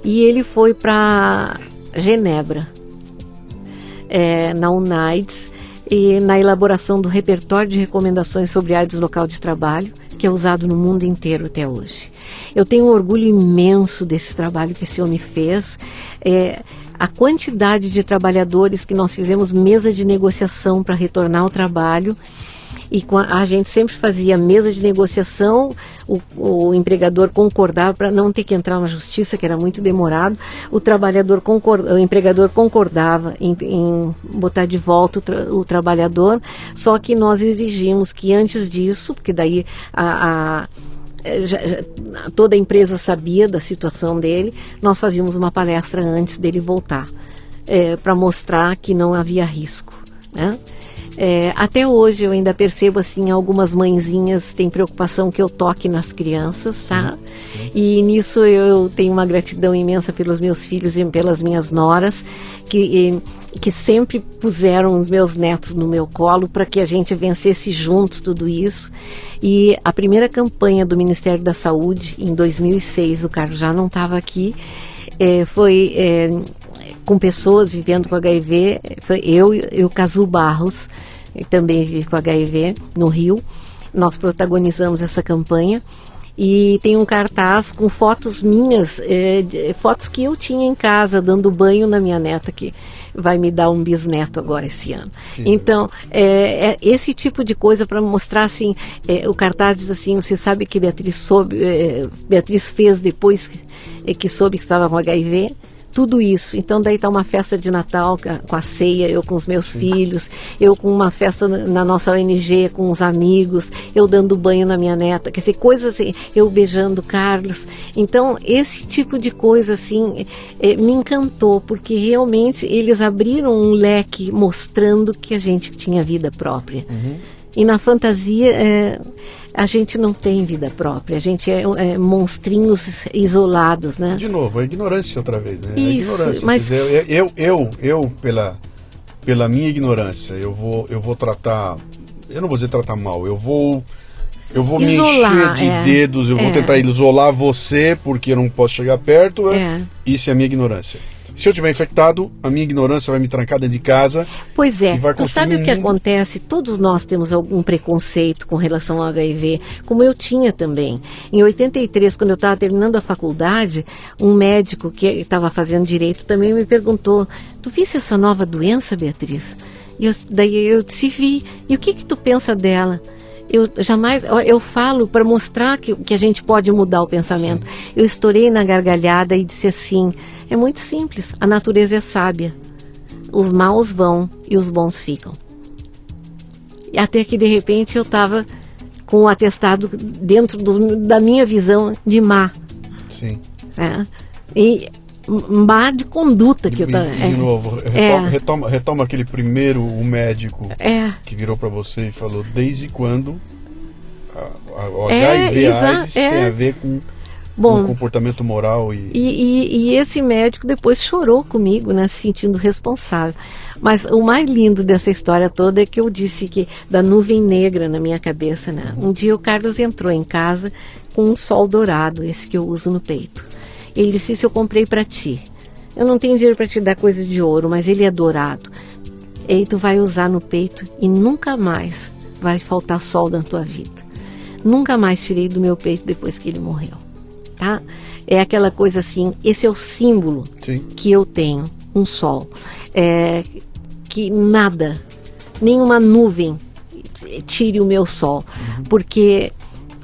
E ele foi para Genebra, na UNAIDS, e na elaboração do repertório de recomendações sobre AIDS local de trabalho, que é usado no mundo inteiro até hoje. Eu tenho um orgulho imenso desse trabalho que esse homem fez. A quantidade de trabalhadores que nós fizemos mesa de negociação para retornar ao trabalho, e a gente sempre fazia mesa de negociação, o empregador concordava para não ter que entrar na justiça, que era muito demorado, o empregador concordava em botar de volta o trabalhador, só que nós exigimos que antes disso, porque daí toda a empresa sabia da situação dele, nós fazíamos uma palestra antes dele voltar, para mostrar que não havia risco, né? Até hoje eu ainda percebo assim, algumas mãezinhas têm preocupação que eu toque nas crianças, tá? Sim. E nisso eu tenho uma gratidão imensa pelos meus filhos e pelas minhas noras, que sempre puseram os meus netos no meu colo para que a gente vencesse juntos tudo isso. E a primeira campanha do Ministério da Saúde, em 2006, o Carlos já não estava aqui, foi com pessoas vivendo com HIV, foi eu e o Cazu Barros, que também vive com HIV, no Rio. Nós protagonizamos essa campanha e tem um cartaz com fotos minhas, fotos que eu tinha em casa, dando banho na minha neta, que vai me dar um bisneto agora esse ano. Sim. Então, esse tipo de coisa para mostrar assim, o cartaz diz assim, você sabe que Beatriz fez depois que soube que estava com HIV? Tudo isso. Então daí está uma festa de Natal com a ceia, eu com os meus filhos, eu com uma festa na nossa ONG com os amigos, eu dando banho na minha neta, quer dizer, coisas assim, eu beijando o Carlos. Então esse tipo de coisa assim me encantou, porque realmente eles abriram um leque mostrando que a gente tinha vida própria. Uhum. E na fantasia a gente não tem vida própria, a gente é monstrinhos isolados, né? De novo, a ignorância outra vez, né? Isso, a ignorância. Mas eu pela minha ignorância, eu vou tratar, eu não vou dizer tratar mal, eu vou isolar, me encher de dedos, eu vou tentar isolar você porque eu não posso chegar perto, isso é a minha ignorância. Se eu estiver infectado, a minha ignorância vai me trancar dentro de casa. Pois é, tu sabe o que acontece? Todos nós temos algum preconceito com relação ao HIV, como eu tinha também. Em 83, quando eu estava terminando a faculdade, um médico que estava fazendo direito também me perguntou, tu viste essa nova doença, Beatriz? Daí eu disse, vi. E o que tu pensa dela? Eu falo para mostrar que a gente pode mudar o pensamento. Sim. Eu estourei na gargalhada e disse assim, é muito simples, a natureza é sábia. Os maus vão e os bons ficam. E até que de repente eu estava com o atestado dentro da minha visão de má. Sim. E má de conduta que eu estava. De novo, retoma aquele primeiro, o médico que virou para você e falou, desde quando o HIV AIDS tem a ver com Bom, um comportamento moral e esse médico depois chorou comigo, né, se sentindo responsável. Mas o mais lindo dessa história toda é que eu disse que da nuvem negra na minha cabeça, né? Um dia o Carlos entrou em casa com um sol dourado, esse que eu uso no peito. Ele disse: isso eu comprei para ti. Eu não tenho dinheiro para te dar coisa de ouro, mas ele é dourado. E tu vai usar no peito e nunca mais vai faltar sol na tua vida. Nunca mais tirei do meu peito depois que ele morreu. Tá? É aquela coisa assim, esse é o símbolo Sim. que eu tenho, um sol. Que nada, nenhuma nuvem tire o meu sol. Porque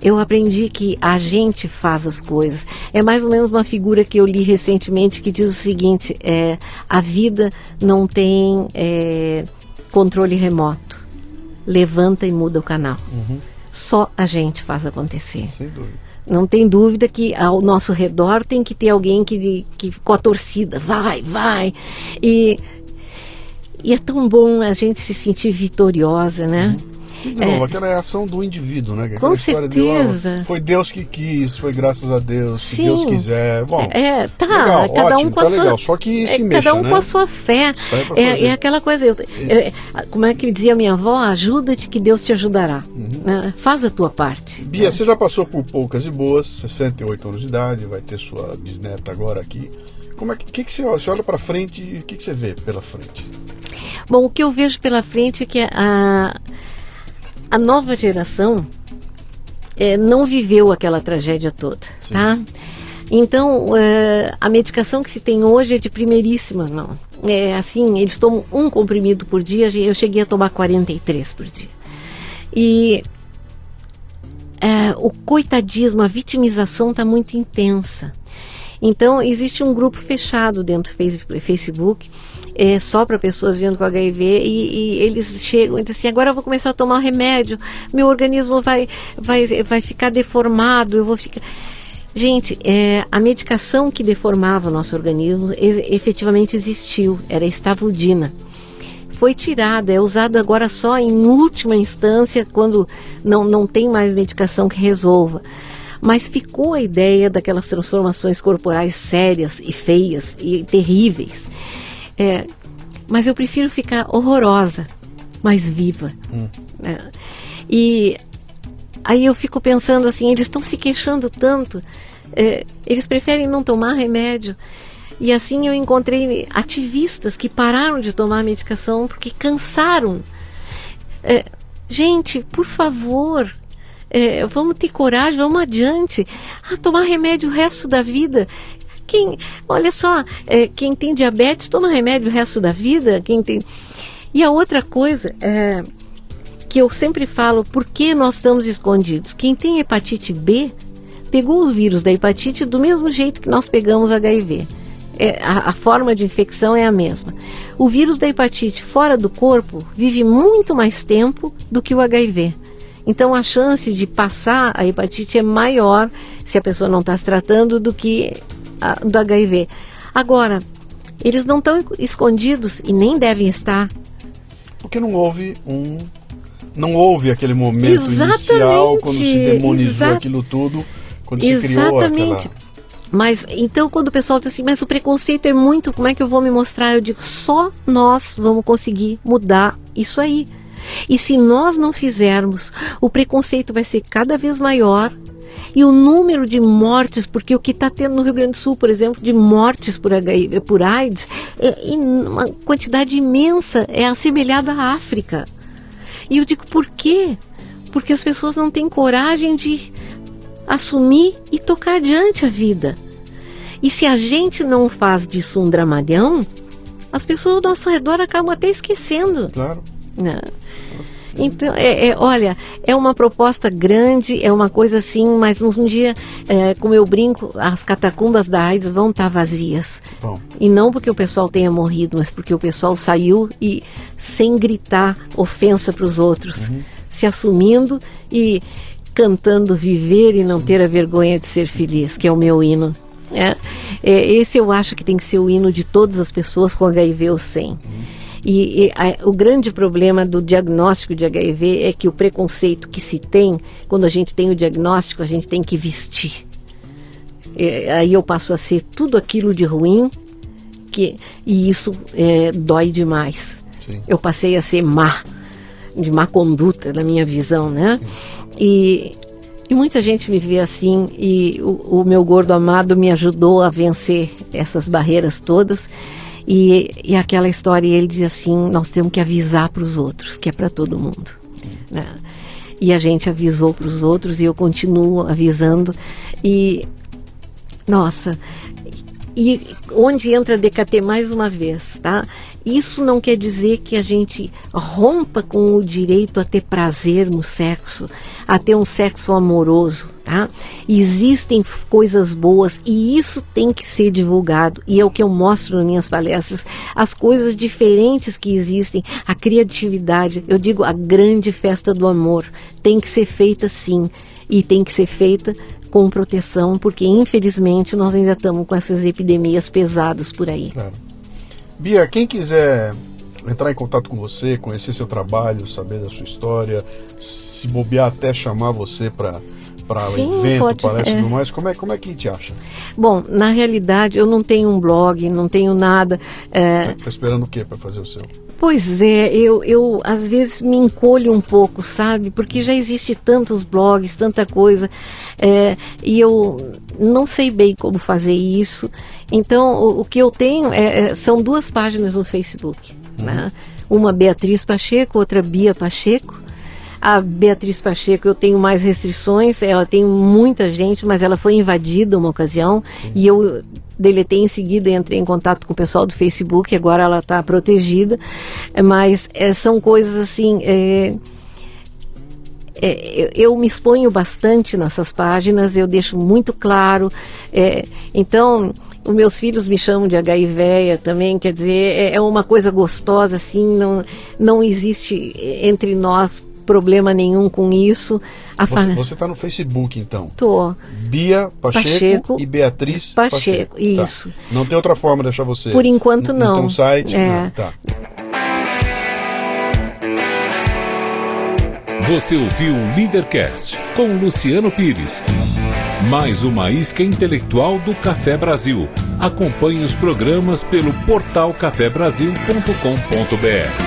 eu aprendi que a gente faz as coisas. É mais ou menos uma figura que eu li recentemente que diz o seguinte: a vida não tem controle remoto. Levanta e muda o canal. Só a gente faz acontecer. Sem dúvida. Não tem dúvida que ao nosso redor tem que ter alguém que com a torcida, vai. E é tão bom a gente se sentir vitoriosa, né? De novo, aquela é a ação do indivíduo, né? Com certeza. Foi Deus que quis, foi graças a Deus, se Sim. Deus quiser. Bom, tá, legal, cada ótimo, um com tá a sua, legal. Só que se mexa, cada um né? com a sua fé. É aquela coisa, como é que dizia minha avó, ajuda-te que Deus te ajudará. Né? Faz a tua parte. Bia, você já passou por poucas e boas, 68 anos de idade, vai ter sua bisneta agora aqui. Como é que você olha? Você olha para frente e o que você vê pela frente? Bom, o que eu vejo pela frente é que a nova geração não viveu aquela tragédia toda, tá? Então, a medicação que se tem hoje é de primeiríssima, não. Assim, eles tomam um comprimido por dia, eu cheguei a tomar 43 por dia. E o coitadismo, a vitimização está muito intensa. Então, existe um grupo fechado dentro do Facebook, só para pessoas vivendo com HIV, e eles chegam e dizem assim: agora eu vou começar a tomar remédio, meu organismo vai ficar deformado, eu vou ficar... Gente, a medicação que deformava o nosso organismo efetivamente existiu, era a estavudina. Foi tirada, é usada agora só em última instância, quando não tem mais medicação que resolva. Mas ficou a ideia daquelas transformações corporais sérias e feias e terríveis. Mas eu prefiro ficar horrorosa, mas viva. E aí eu fico pensando assim, eles estão se queixando tanto, eles preferem não tomar remédio. E assim eu encontrei ativistas que pararam de tomar medicação porque cansaram. Gente, por favor, vamos ter coragem, vamos adiante. Tomar remédio o resto da vida. Olha só, quem tem diabetes toma remédio o resto da vida. E a outra coisa que eu sempre falo, por que nós estamos escondidos? Quem tem hepatite B pegou os vírus da hepatite do mesmo jeito que nós pegamos HIV. A forma de infecção é a mesma. O vírus da hepatite fora do corpo vive muito mais tempo do que o HIV. Então a chance de passar a hepatite é maior se a pessoa não está se tratando do que do HIV. Agora, eles não estão escondidos e nem devem estar. Porque não houve aquele momento inicial quando se demonizou aquilo tudo, quando se criou aquela... Mas então quando o pessoal diz assim, mas o preconceito é muito, como é que eu vou me mostrar? Eu digo, só nós vamos conseguir mudar isso aí. E se nós não fizermos, o preconceito vai ser cada vez maior. E o número de mortes, porque o que está tendo no Rio Grande do Sul, por exemplo, de mortes por AIDS, uma quantidade imensa, é assemelhado à África. E eu digo, por quê? Porque as pessoas não têm coragem de assumir e tocar adiante a vida. E se a gente não faz disso um dramalhão, as pessoas ao nosso redor acabam até esquecendo. Claro. Então, olha, é uma proposta grande, é uma coisa assim, mas um dia, como eu brinco, as catacumbas da AIDS vão estar vazias. Bom. E não porque o pessoal tenha morrido, mas porque o pessoal saiu e sem gritar ofensa para os outros, se assumindo e cantando viver e não ter a vergonha de ser feliz, que é o meu hino. Esse eu acho que tem que ser o hino de todas as pessoas com HIV ou sem. O grande problema do diagnóstico de HIV é que o preconceito que se tem, quando a gente tem o diagnóstico, a gente tem que vestir. aí eu passo a ser tudo aquilo de ruim, e isso dói demais. Sim. Eu passei a ser de má conduta, na minha visão, né? E muita gente me vê assim, e o meu gordo amado me ajudou a vencer essas barreiras todas. E aquela história, ele diz assim, nós temos que avisar para os outros, que é para todo mundo, né? E a gente avisou para os outros, e eu continuo avisando. E, nossa, e onde entra a DKT mais uma vez, tá? Isso não quer dizer que a gente rompa com o direito a ter prazer no sexo, a ter um sexo amoroso, tá? Existem coisas boas, e isso tem que ser divulgado, e é o que eu mostro nas minhas palestras, as coisas diferentes que existem, a criatividade. Eu digo, a grande festa do amor tem que ser feita sim, e tem que ser feita com proteção, porque infelizmente nós ainda estamos com essas epidemias pesadas por aí. Claro. Bia, quem quiser entrar em contato com você, conhecer seu trabalho, saber da sua história, se bobear até chamar você para evento, palestra e tudo mais, como é que te acha? Bom, na realidade eu não tenho um blog, não tenho nada. Tá esperando o quê para fazer o seu? Pois é, eu às vezes me encolho um pouco, sabe? Porque já existe tantos blogs, tanta coisa, e eu não sei bem como fazer isso. Então, o que eu tenho são 2 páginas no Facebook, né? Uma Beatriz Pacheco, outra Bia Pacheco. A Beatriz Pacheco, eu tenho mais restrições, ela tem muita gente, mas ela foi invadida uma ocasião, e eu deletei em seguida, entrei em contato com o pessoal do Facebook, agora ela está protegida, mas são coisas assim, eu me exponho bastante nessas páginas, eu deixo muito claro, então os meus filhos me chamam de HIV também, quer dizer, é uma coisa gostosa, assim, não existe entre nós problema nenhum com isso. Você está no Facebook, então? Tô. Bia Pacheco e Beatriz Pacheco. Isso. Tá. Não tem outra forma de achar você? Por enquanto, não. Não tem um site? Não. Tá. Você ouviu o Leadercast com Luciano Pires. Mais uma isca intelectual do Café Brasil. Acompanhe os programas pelo portal cafebrasil.com.br.